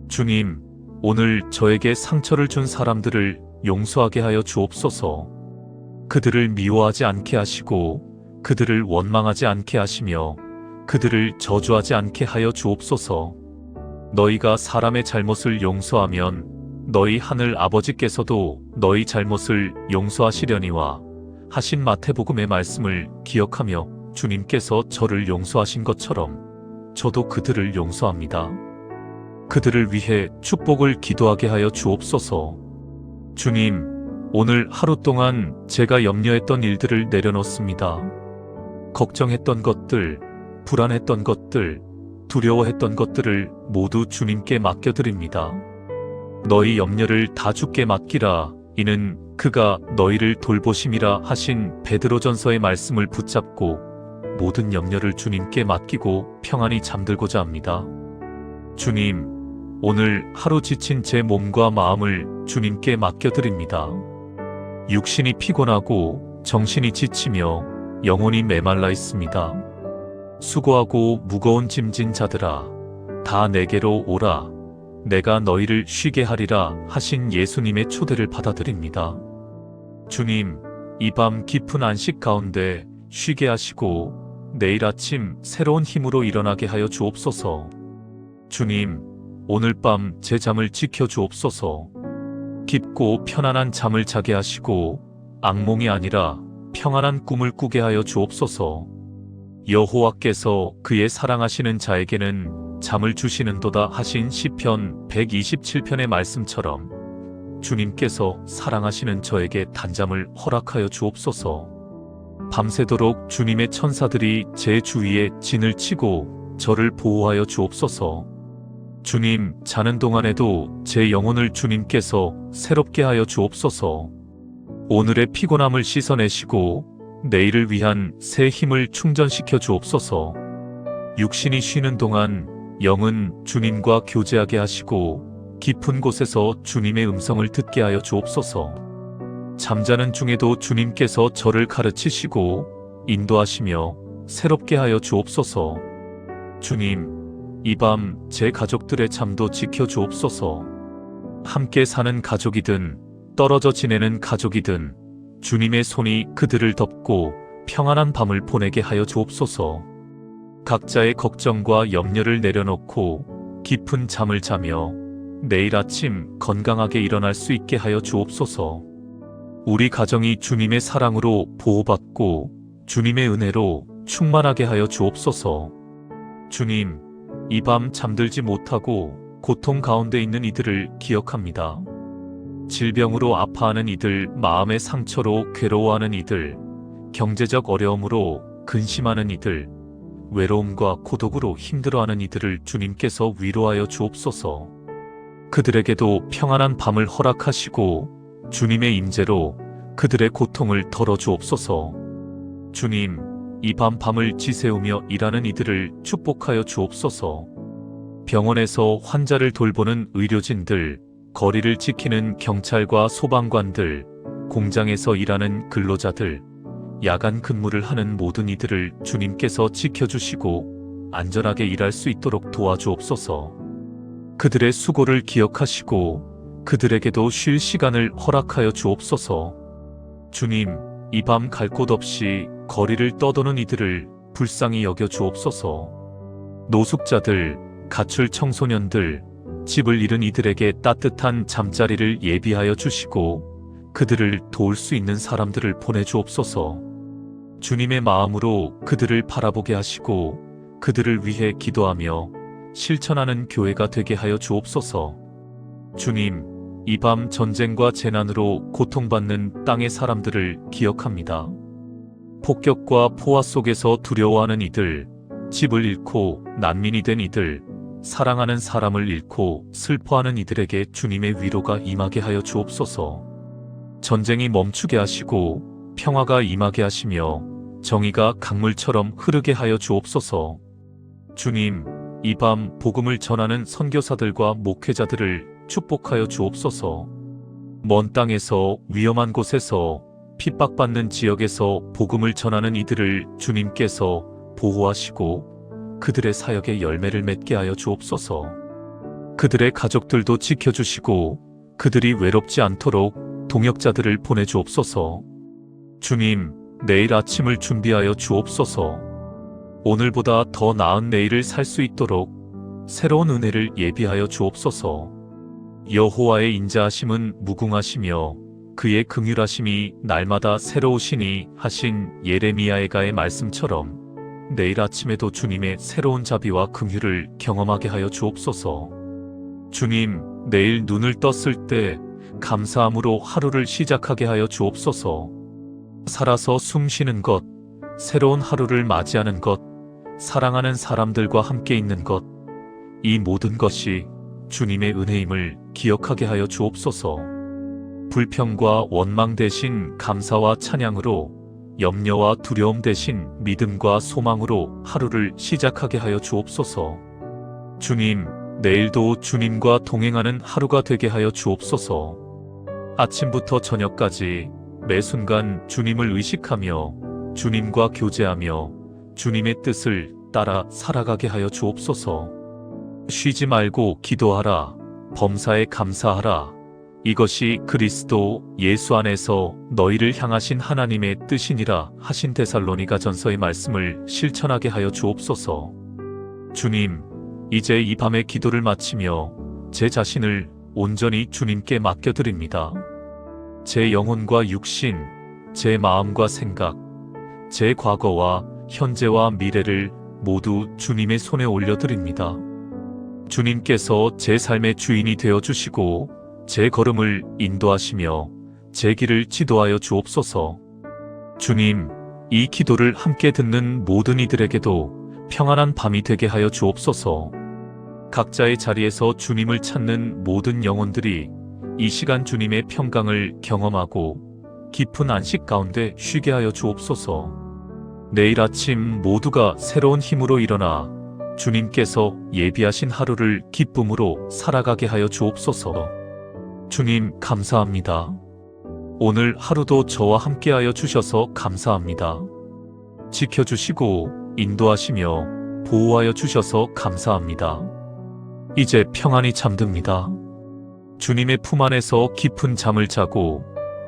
주님, 오늘 저에게 상처를 준 사람들을 용서하게 하여 주옵소서. 그들을 미워하지 않게 하시고 그들을 원망하지 않게 하시며 그들을 저주하지 않게 하여 주옵소서. 너희가 사람의 잘못을 용서하면 너희 하늘 아버지께서도 너희 잘못을 용서하시려니와 하신 마태복음의 말씀을 기억하며 주님께서 저를 용서하신 것처럼 저도 그들을 용서합니다. 그들을 위해 축복을 기도하게 하여 주옵소서. 주님, 오늘 하루 동안 제가 염려했던 일들을 내려놓습니다. 걱정했던 것들, 불안했던 것들, 두려워했던 것들을 모두 주님께 맡겨드립니다. 너희 염려를 다 주께 맡기라. 이는 그가 너희를 돌보심이라 하신 베드로전서의 말씀을 붙잡고 모든 염려를 주님께 맡기고 평안히 잠들고자 합니다. 주님, 오늘 하루 지친 제 몸과 마음을 주님께 맡겨드립니다. 육신이 피곤하고 정신이 지치며 영혼이 메말라 있습니다. 수고하고 무거운 짐진 자들아, 다 내게로 오라. 내가 너희를 쉬게 하리라 하신 예수님의 초대를 받아들입니다. 주님, 이 밤 깊은 안식 가운데 쉬게 하시고 내일 아침 새로운 힘으로 일어나게 하여 주옵소서. 주님, 오늘 밤 제 잠을 지켜 주옵소서. 깊고 편안한 잠을 자게 하시고 악몽이 아니라 평안한 꿈을 꾸게 하여 주옵소서. 여호와께서 그의 사랑하시는 자에게는 잠을 주시는도다 하신 시편 127편의 말씀처럼 주님께서 사랑하시는 저에게 단잠을 허락하여 주옵소서. 밤새도록 주님의 천사들이 제 주위에 진을 치고 저를 보호하여 주옵소서. 주님, 자는 동안에도 제 영혼을 주님께서 새롭게 하여 주옵소서. 오늘의 피곤함을 씻어내시고 내일을 위한 새 힘을 충전시켜 주옵소서. 육신이 쉬는 동안 영은 주님과 교제하게 하시고 깊은 곳에서 주님의 음성을 듣게 하여 주옵소서. 잠자는 중에도 주님께서 저를 가르치시고 인도하시며 새롭게 하여 주옵소서. 주님, 이 밤 제 가족들의 잠도 지켜주옵소서. 함께 사는 가족이든 떨어져 지내는 가족이든 주님의 손이 그들을 덮고 평안한 밤을 보내게 하여 주옵소서. 각자의 걱정과 염려를 내려놓고 깊은 잠을 자며 내일 아침 건강하게 일어날 수 있게 하여 주옵소서. 우리 가정이 주님의 사랑으로 보호받고 주님의 은혜로 충만하게 하여 주옵소서. 주님, 이 밤 잠들지 못하고 고통 가운데 있는 이들을 기억합니다. 질병으로 아파하는 이들, 마음의 상처로 괴로워하는 이들, 경제적 어려움으로 근심하는 이들, 외로움과 고독으로 힘들어하는 이들을 주님께서 위로하여 주옵소서. 그들에게도 평안한 밤을 허락하시고 주님의 임재로 그들의 고통을 덜어주옵소서. 주님, 이 밤을 지새우며 일하는 이들을 축복하여 주옵소서. 병원에서 환자를 돌보는 의료진들, 거리를 지키는 경찰과 소방관들, 공장에서 일하는 근로자들, 야간 근무를 하는 모든 이들을 주님께서 지켜주시고 안전하게 일할 수 있도록 도와주옵소서. 그들의 수고를 기억하시고 그들에게도 쉴 시간을 허락하여 주옵소서. 주님, 이 밤 갈 곳 없이 거리를 떠도는 이들을 불쌍히 여겨 주옵소서. 노숙자들, 가출 청소년들, 집을 잃은 이들에게 따뜻한 잠자리를 예비하여 주시고 그들을 도울 수 있는 사람들을 보내주옵소서. 주님의 마음으로 그들을 바라보게 하시고 그들을 위해 기도하며 실천하는 교회가 되게 하여 주옵소서. 주님, 이 밤 전쟁과 재난으로 고통받는 땅의 사람들을 기억합니다. 폭격과 포화 속에서 두려워하는 이들, 집을 잃고 난민이 된 이들, 사랑하는 사람을 잃고 슬퍼하는 이들에게 주님의 위로가 임하게 하여 주옵소서. 전쟁이 멈추게 하시고 평화가 임하게 하시며 정의가 강물처럼 흐르게 하여 주옵소서. 주님, 이 밤 복음을 전하는 선교사들과 목회자들을 축복하여 주옵소서. 먼 땅에서 위험한 곳에서 핍박받는 지역에서 복음을 전하는 이들을 주님께서 보호하시고 그들의 사역에 열매를 맺게 하여 주옵소서. 그들의 가족들도 지켜주시고 그들이 외롭지 않도록 동역자들을 보내주옵소서. 주님, 내일 아침을 준비하여 주옵소서. 오늘보다 더 나은 내일을 살 수 있도록 새로운 은혜를 예비하여 주옵소서. 여호와의 인자하심은 무궁하시며 그의 긍휼하심이 날마다 새로우시니 하신 예레미야에가의 말씀처럼 내일 아침에도 주님의 새로운 자비와 긍휼을 경험하게 하여 주옵소서. 주님, 내일 눈을 떴을 때 감사함으로 하루를 시작하게 하여 주옵소서. 살아서 숨 쉬는 것, 새로운 하루를 맞이하는 것, 사랑하는 사람들과 함께 있는 것, 이 모든 것이 주님의 은혜임을 기억하게 하여 주옵소서. 불평과 원망 대신 감사와 찬양으로, 염려와 두려움 대신 믿음과 소망으로 하루를 시작하게 하여 주옵소서. 주님, 내일도 주님과 동행하는 하루가 되게 하여 주옵소서. 아침부터 저녁까지 매 순간 주님을 의식하며 주님과 교제하며 주님의 뜻을 따라 살아가게 하여 주옵소서. 쉬지 말고 기도하라. 범사에 감사하라. 이것이 그리스도 예수 안에서 너희를 향하신 하나님의 뜻이니라 하신 데살로니가 전서의 말씀을 실천하게 하여 주옵소서. 주님, 이제 이 밤의 기도를 마치며 제 자신을 온전히 주님께 맡겨드립니다. 제 영혼과 육신, 제 마음과 생각, 제 과거와 현재와 미래를 모두 주님의 손에 올려드립니다. 주님께서 제 삶의 주인이 되어주시고 제 걸음을 인도하시며 제 길을 지도하여 주옵소서. 주님, 이 기도를 함께 듣는 모든 이들에게도 평안한 밤이 되게 하여 주옵소서. 각자의 자리에서 주님을 찾는 모든 영혼들이 이 시간 주님의 평강을 경험하고 깊은 안식 가운데 쉬게 하여 주옵소서. 내일 아침 모두가 새로운 힘으로 일어나 주님께서 예비하신 하루를 기쁨으로 살아가게 하여 주옵소서. 주님, 감사합니다. 오늘 하루도 저와 함께하여 주셔서 감사합니다. 지켜주시고 인도하시며 보호하여 주셔서 감사합니다. 이제 평안히 잠듭니다. 주님의 품 안에서 깊은 잠을 자고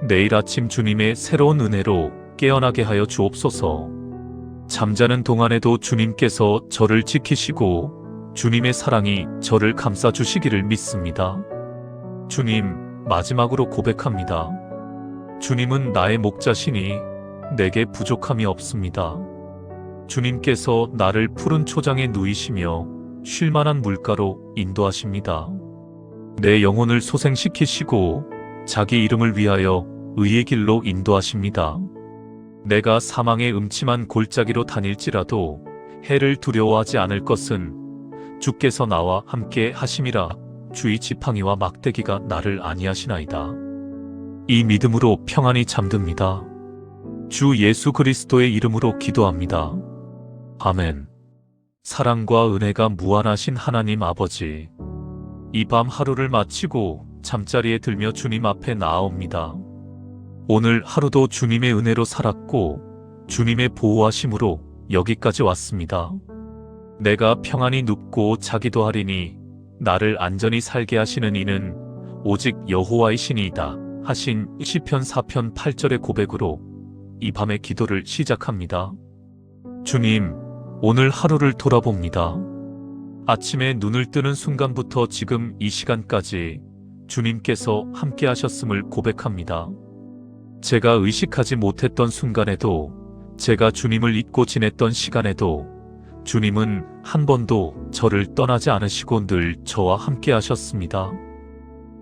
내일 아침 주님의 새로운 은혜로 깨어나게 하여 주옵소서. 잠자는 동안에도 주님께서 저를 지키시고 주님의 사랑이 저를 감싸 주시기를 믿습니다. 주님, 마지막으로 고백합니다. 주님은 나의 목자시니 내게 부족함이 없습니다. 주님께서 나를 푸른 초장에 누이시며 쉴만한 물가로 인도하십니다. 내 영혼을 소생시키시고 자기 이름을 위하여 의의 길로 인도하십니다. 내가 사망의 음침한 골짜기로 다닐지라도 해를 두려워하지 않을 것은 주께서 나와 함께 하심이라. 주의 지팡이와 막대기가 나를 안위하시나이다. 이 믿음으로 평안히 잠듭니다. 주 예수 그리스도의 이름으로 기도합니다. 아멘. 사랑과 은혜가 무한하신 하나님 아버지, 이 밤 하루를 마치고 잠자리에 들며 주님 앞에 나아옵니다. 오늘 하루도 주님의 은혜로 살았고 주님의 보호하심으로 여기까지 왔습니다. 내가 평안히 눕고 자기도 하리니 나를 안전히 살게 하시는 이는 오직 여호와이시니이다 하신 시편 4편 8절의 고백으로 이 밤의 기도를 시작합니다. 주님, 오늘 하루를 돌아봅니다. 아침에 눈을 뜨는 순간부터 지금 이 시간까지 주님께서 함께 하셨음을 고백합니다. 제가 의식하지 못했던 순간에도, 제가 주님을 잊고 지냈던 시간에도 주님은 한 번도 저를 떠나지 않으시고 늘 저와 함께 하셨습니다.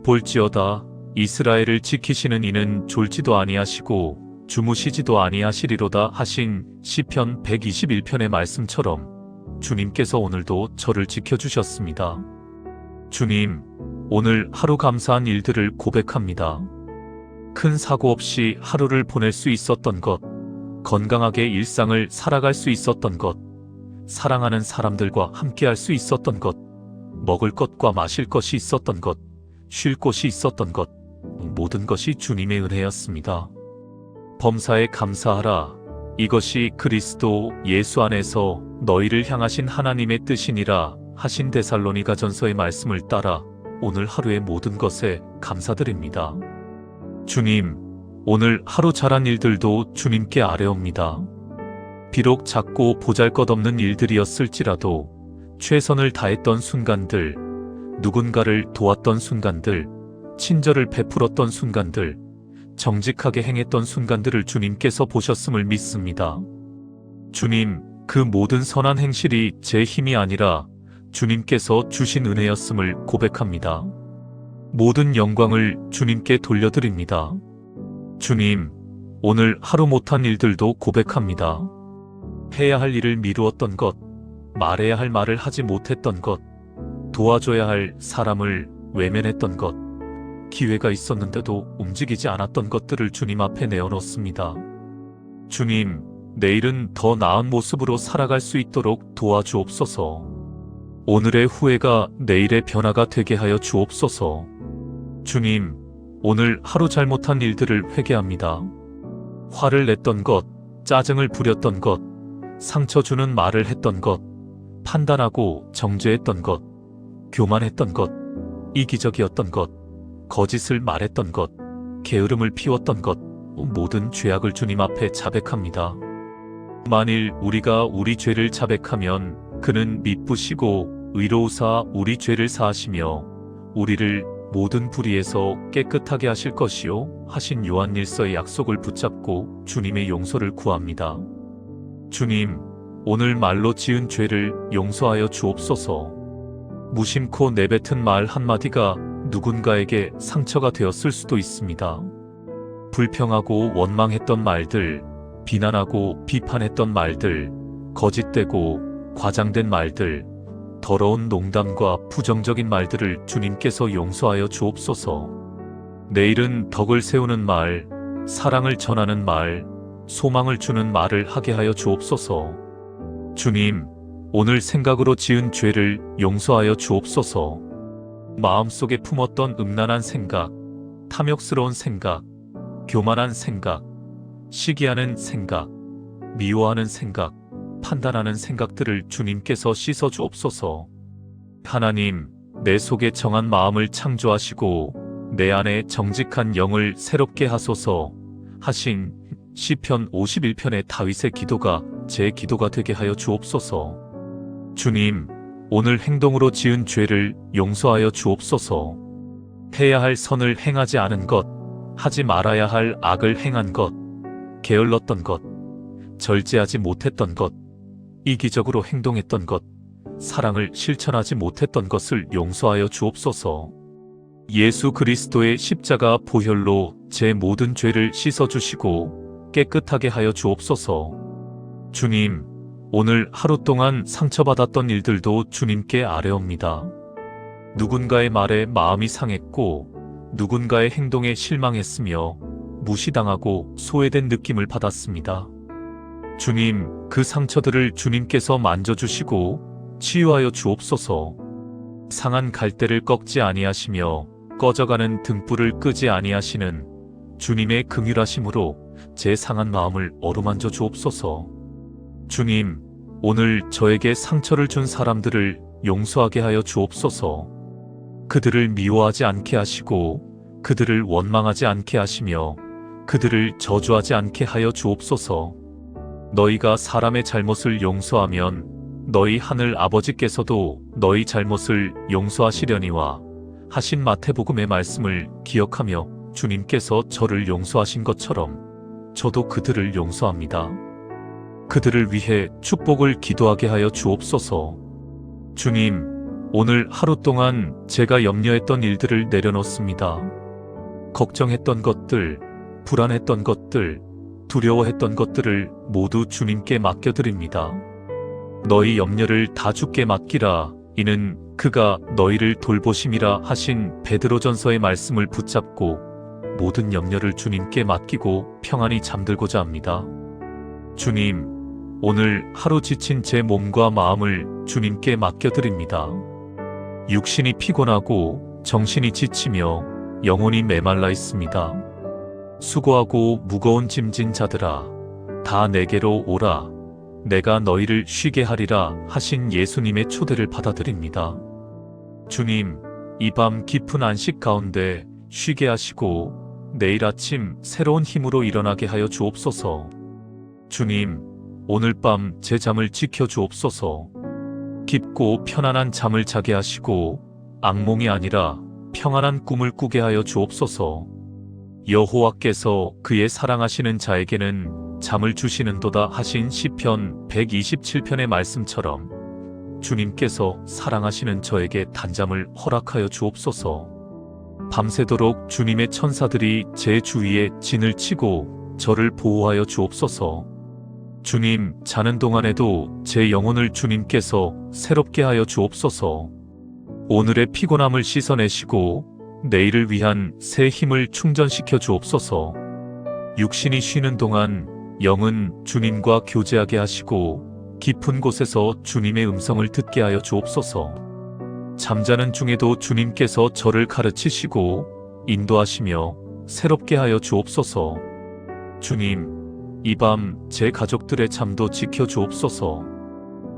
볼지어다 이스라엘을 지키시는 이는 졸지도 아니하시고 주무시지도 아니하시리로다 하신 시편 121편의 말씀처럼 주님께서 오늘도 저를 지켜주셨습니다. 주님, 오늘 하루 감사한 일들을 고백합니다. 큰 사고 없이 하루를 보낼 수 있었던 것, 건강하게 일상을 살아갈 수 있었던 것, 사랑하는 사람들과 함께할 수 있었던 것, 먹을 것과 마실 것이 있었던 것, 쉴 곳이 있었던 것, 모든 것이 주님의 은혜였습니다. 범사에 감사하라. 이것이 그리스도 예수 안에서 너희를 향하신 하나님의 뜻이니라 하신 데살로니가전서의 말씀을 따라 오늘 하루의 모든 것에 감사드립니다. 주님, 오늘 하루 잘한 일들도 주님께 아뢰옵니다. 비록 작고 보잘것없는 일들이었을지라도 최선을 다했던 순간들, 누군가를 도왔던 순간들, 친절을 베풀었던 순간들, 정직하게 행했던 순간들을 주님께서 보셨음을 믿습니다. 주님, 그 모든 선한 행실이 제 힘이 아니라 주님께서 주신 은혜였음을 고백합니다. 모든 영광을 주님께 돌려드립니다. 주님, 오늘 하루 못한 일들도 고백합니다. 해야 할 일을 미루었던 것, 말해야 할 말을 하지 못했던 것, 도와줘야 할 사람을 외면했던 것, 기회가 있었는데도 움직이지 않았던 것들을 주님 앞에 내어놓습니다. 주님, 내일은 더 나은 모습으로 살아갈 수 있도록 도와주옵소서. 오늘의 후회가 내일의 변화가 되게 하여 주옵소서. 주님, 오늘 하루 잘못한 일들을 회개합니다. 화를 냈던 것, 짜증을 부렸던 것, 상처 주는 말을 했던 것, 판단하고 정죄했던 것, 교만했던 것, 이기적이었던 것, 거짓을 말했던 것, 게으름을 피웠던 것, 모든 죄악을 주님 앞에 자백합니다. 만일 우리가 우리 죄를 자백하면 그는 미쁘시고 의로우사 우리 죄를 사하시며 우리를 모든 불의에서 깨끗하게 하실 것이요 하신 요한일서의 약속을 붙잡고 주님의 용서를 구합니다. 주님, 오늘 말로 지은 죄를 용서하여 주옵소서. 무심코 내뱉은 말 한마디가 누군가에게 상처가 되었을 수도 있습니다. 불평하고 원망했던 말들, 비난하고 비판했던 말들, 거짓되고 과장된 말들, 더러운 농담과 부정적인 말들을 주님께서 용서하여 주옵소서. 내일은 덕을 세우는 말, 사랑을 전하는 말, 소망을 주는 말을 하게 하여 주옵소서. 주님, 오늘 생각으로 지은 죄를 용서하여 주옵소서. 마음속에 품었던 음란한 생각, 탐욕스러운 생각, 교만한 생각, 시기하는 생각, 미워하는 생각, 판단하는 생각들을 주님께서 씻어 주옵소서. 하나님, 내 속에 정한 마음을 창조하시고 내 안에 정직한 영을 새롭게 하소서 하신 시편 51편의 다윗의 기도가 제 기도가 되게 하여 주옵소서. 주님, 오늘 행동으로 지은 죄를 용서하여 주옵소서. 해야 할 선을 행하지 않은 것, 하지 말아야 할 악을 행한 것, 게을렀던 것, 절제하지 못했던 것, 이기적으로 행동했던 것, 사랑을 실천하지 못했던 것을 용서하여 주옵소서. 예수 그리스도의 십자가 보혈로 제 모든 죄를 씻어주시고 깨끗하게 하여 주옵소서. 주님, 오늘 하루 동안 상처받았던 일들도 주님께 아뢰옵니다. 누군가의 말에 마음이 상했고 누군가의 행동에 실망했으며 무시당하고 소외된 느낌을 받았습니다. 주님, 그 상처들을 주님께서 만져주시고 치유하여 주옵소서. 상한 갈대를 꺾지 아니하시며 꺼져가는 등불을 끄지 아니하시는 주님의 긍휼하심으로 제 상한 마음을 어루만져 주옵소서. 주님, 오늘 저에게 상처를 준 사람들을 용서하게 하여 주옵소서. 그들을 미워하지 않게 하시고 그들을 원망하지 않게 하시며 그들을 저주하지 않게 하여 주옵소서. 너희가 사람의 잘못을 용서하면 너희 하늘 아버지께서도 너희 잘못을 용서하시려니와 하신 마태복음의 말씀을 기억하며 주님께서 저를 용서하신 것처럼 저도 그들을 용서합니다. 그들을 위해 축복을 기도하게 하여 주옵소서. 주님, 오늘 하루 동안 제가 염려했던 일들을 내려놓습니다. 걱정했던 것들, 불안했던 것들, 두려워했던 것들을 모두 주님께 맡겨드립니다. 너희 염려를 다 주께 맡기라. 이는 그가 너희를 돌보심이라 하신 베드로전서의 말씀을 붙잡고 모든 염려를 주님께 맡기고 평안히 잠들고자 합니다. 주님, 오늘 하루 지친 제 몸과 마음을 주님께 맡겨드립니다. 육신이 피곤하고 정신이 지치며 영혼이 메말라 있습니다. 수고하고 무거운 짐진 자들아, 다 내게로 오라. 내가 너희를 쉬게 하리라 하신 예수님의 초대를 받아들입니다. 주님, 이 밤 깊은 안식 가운데 쉬게 하시고 내일 아침 새로운 힘으로 일어나게 하여 주옵소서. 주님, 오늘 밤 제 잠을 지켜 주옵소서. 깊고 편안한 잠을 자게 하시고 악몽이 아니라 평안한 꿈을 꾸게 하여 주옵소서. 여호와께서 그의 사랑하시는 자에게는 잠을 주시는도다 하신 시편 127편의 말씀처럼 주님께서 사랑하시는 저에게 단잠을 허락하여 주옵소서. 밤새도록 주님의 천사들이 제 주위에 진을 치고 저를 보호하여 주옵소서. 주님, 자는 동안에도 제 영혼을 주님께서 새롭게 하여 주옵소서. 오늘의 피곤함을 씻어내시고 내일을 위한 새 힘을 충전시켜 주옵소서. 육신이 쉬는 동안 영은 주님과 교제하게 하시고 깊은 곳에서 주님의 음성을 듣게 하여 주옵소서. 잠자는 중에도 주님께서 저를 가르치시고 인도하시며 새롭게 하여 주옵소서. 주님, 이 밤 제 가족들의 잠도 지켜 주옵소서.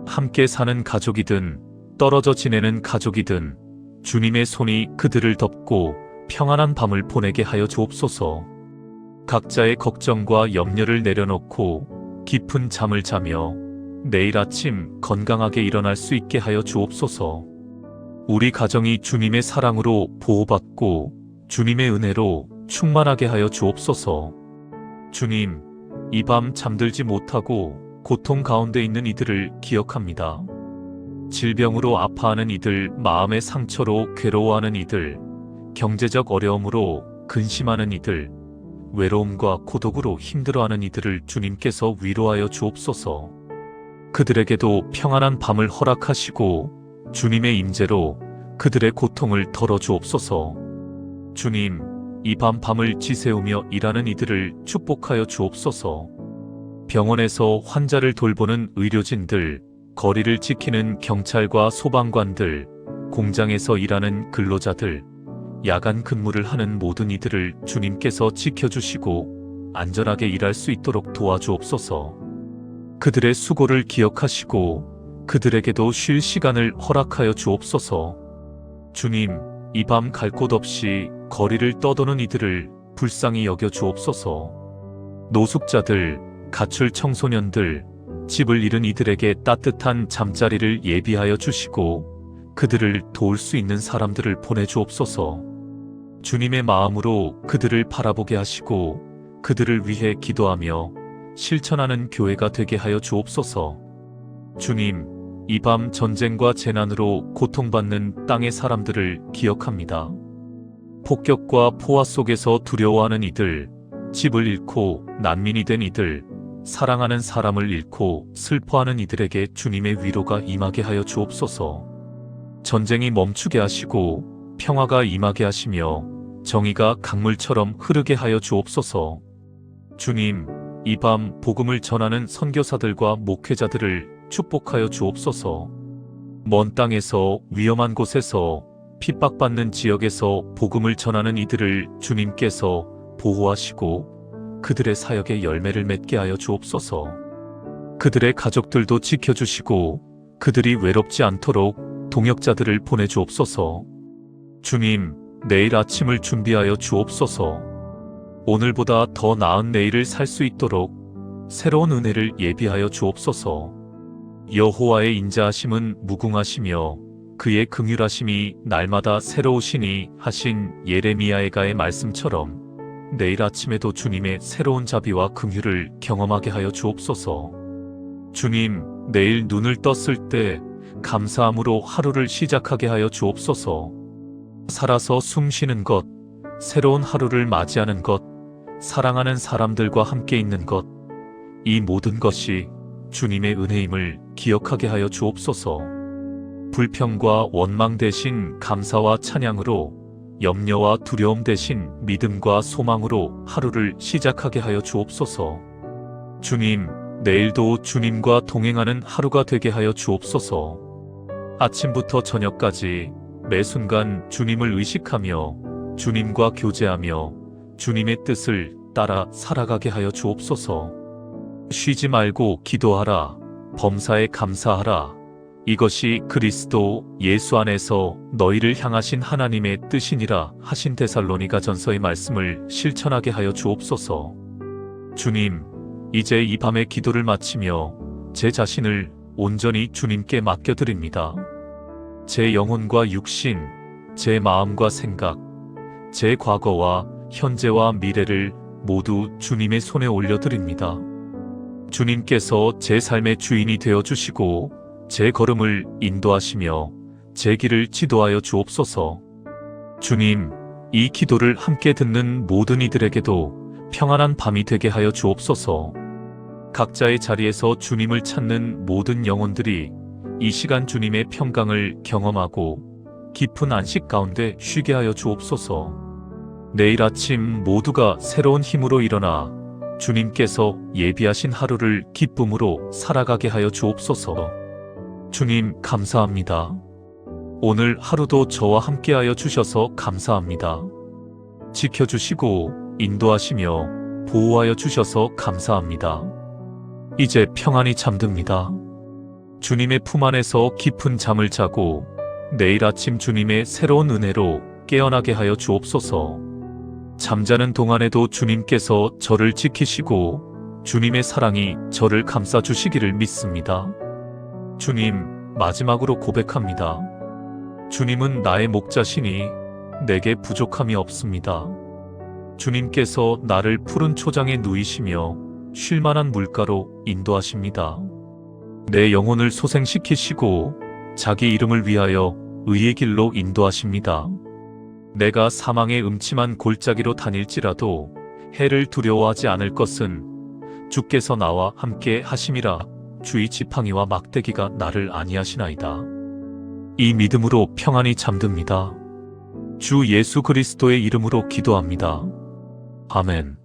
함께 사는 가족이든 떨어져 지내는 가족이든 주님의 손이 그들을 덮고 평안한 밤을 보내게 하여 주옵소서. 각자의 걱정과 염려를 내려놓고 깊은 잠을 자며 내일 아침 건강하게 일어날 수 있게 하여 주옵소서. 우리 가정이 주님의 사랑으로 보호받고 주님의 은혜로 충만하게 하여 주옵소서. 주님, 이 밤 잠들지 못하고 고통 가운데 있는 이들을 기억합니다. 질병으로 아파하는 이들, 마음의 상처로 괴로워하는 이들, 경제적 어려움으로 근심하는 이들, 외로움과 고독으로 힘들어하는 이들을 주님께서 위로하여 주옵소서. 그들에게도 평안한 밤을 허락하시고 주님의 임재로 그들의 고통을 덜어주옵소서. 주님, 이 밤을 지새우며 일하는 이들을 축복하여 주옵소서. 병원에서 환자를 돌보는 의료진들, 거리를 지키는 경찰과 소방관들, 공장에서 일하는 근로자들, 야간 근무를 하는 모든 이들을 주님께서 지켜주시고 안전하게 일할 수 있도록 도와주옵소서. 그들의 수고를 기억하시고 그들에게도 쉴 시간을 허락하여 주옵소서. 주님, 이 밤 갈 곳 없이 거리를 떠도는 이들을 불쌍히 여겨 주옵소서. 노숙자들, 가출 청소년들, 집을 잃은 이들에게 따뜻한 잠자리를 예비하여 주시고 그들을 도울 수 있는 사람들을 보내주옵소서. 주님의 마음으로 그들을 바라보게 하시고 그들을 위해 기도하며 실천하는 교회가 되게 하여 주옵소서. 주님, 이 밤 전쟁과 재난으로 고통받는 땅의 사람들을 기억합니다. 폭격과 포화 속에서 두려워하는 이들, 집을 잃고 난민이 된 이들, 사랑하는 사람을 잃고 슬퍼하는 이들에게 주님의 위로가 임하게 하여 주옵소서. 전쟁이 멈추게 하시고 평화가 임하게 하시며 정의가 강물처럼 흐르게 하여 주옵소서. 주님, 이 밤 복음을 전하는 선교사들과 목회자들을 축복하여 주옵소서. 먼 땅에서 위험한 곳에서 핍박받는 지역에서 복음을 전하는 이들을 주님께서 보호하시고 그들의 사역에 열매를 맺게 하여 주옵소서. 그들의 가족들도 지켜주시고 그들이 외롭지 않도록 동역자들을 보내주옵소서. 주님, 내일 아침을 준비하여 주옵소서. 오늘보다 더 나은 내일을 살 수 있도록 새로운 은혜를 예비하여 주옵소서. 여호와의 인자하심은 무궁하시며 그의 긍휼하심이 날마다 새로우시니 하신 예레미야에가의 말씀처럼 내일 아침에도 주님의 새로운 자비와 긍휼을 경험하게 하여 주옵소서. 주님, 내일 눈을 떴을 때 감사함으로 하루를 시작하게 하여 주옵소서. 살아서 숨 쉬는 것, 새로운 하루를 맞이하는 것, 사랑하는 사람들과 함께 있는 것, 이 모든 것이 주님의 은혜임을 기억하게 하여 주옵소서. 불평과 원망 대신 감사와 찬양으로, 염려와 두려움 대신 믿음과 소망으로 하루를 시작하게 하여 주옵소서. 주님, 내일도 주님과 동행하는 하루가 되게 하여 주옵소서. 아침부터 저녁까지 매 순간 주님을 의식하며 주님과 교제하며 주님의 뜻을 따라 살아가게 하여 주옵소서. 쉬지 말고 기도하라. 범사에 감사하라. 이것이 그리스도 예수 안에서 너희를 향하신 하나님의 뜻이니라 하신 데살로니가전서의 말씀을 실천하게 하여 주옵소서. 주님, 이제 이 밤의 기도를 마치며 제 자신을 온전히 주님께 맡겨드립니다. 제 영혼과 육신, 제 마음과 생각, 제 과거와 현재와 미래를 모두 주님의 손에 올려드립니다. 주님께서 제 삶의 주인이 되어주시고 제 걸음을 인도하시며 제 길을 지도하여 주옵소서. 주님, 이 기도를 함께 듣는 모든 이들에게도 평안한 밤이 되게 하여 주옵소서. 각자의 자리에서 주님을 찾는 모든 영혼들이 이 시간 주님의 평강을 경험하고 깊은 안식 가운데 쉬게 하여 주옵소서. 내일 아침 모두가 새로운 힘으로 일어나 주님께서 예비하신 하루를 기쁨으로 살아가게 하여 주옵소서. 주님, 감사합니다. 오늘 하루도 저와 함께하여 주셔서 감사합니다. 지켜주시고 인도하시며 보호하여 주셔서 감사합니다. 이제 평안히 잠듭니다. 주님의 품 안에서 깊은 잠을 자고 내일 아침 주님의 새로운 은혜로 깨어나게 하여 주옵소서. 잠자는 동안에도 주님께서 저를 지키시고 주님의 사랑이 저를 감싸주시기를 믿습니다. 주님, 마지막으로 고백합니다. 주님은 나의 목자시니 내게 부족함이 없습니다. 주님께서 나를 푸른 초장에 누이시며 쉴만한 물가로 인도하십니다. 내 영혼을 소생시키시고 자기 이름을 위하여 의의 길로 인도하십니다. 내가 사망의 음침한 골짜기로 다닐지라도 해를 두려워하지 않을 것은 주께서 나와 함께 하심이라. 주의 지팡이와 막대기가 나를 안위하시나이다. 이 믿음으로 평안히 잠듭니다. 주 예수 그리스도의 이름으로 기도합니다. 아멘.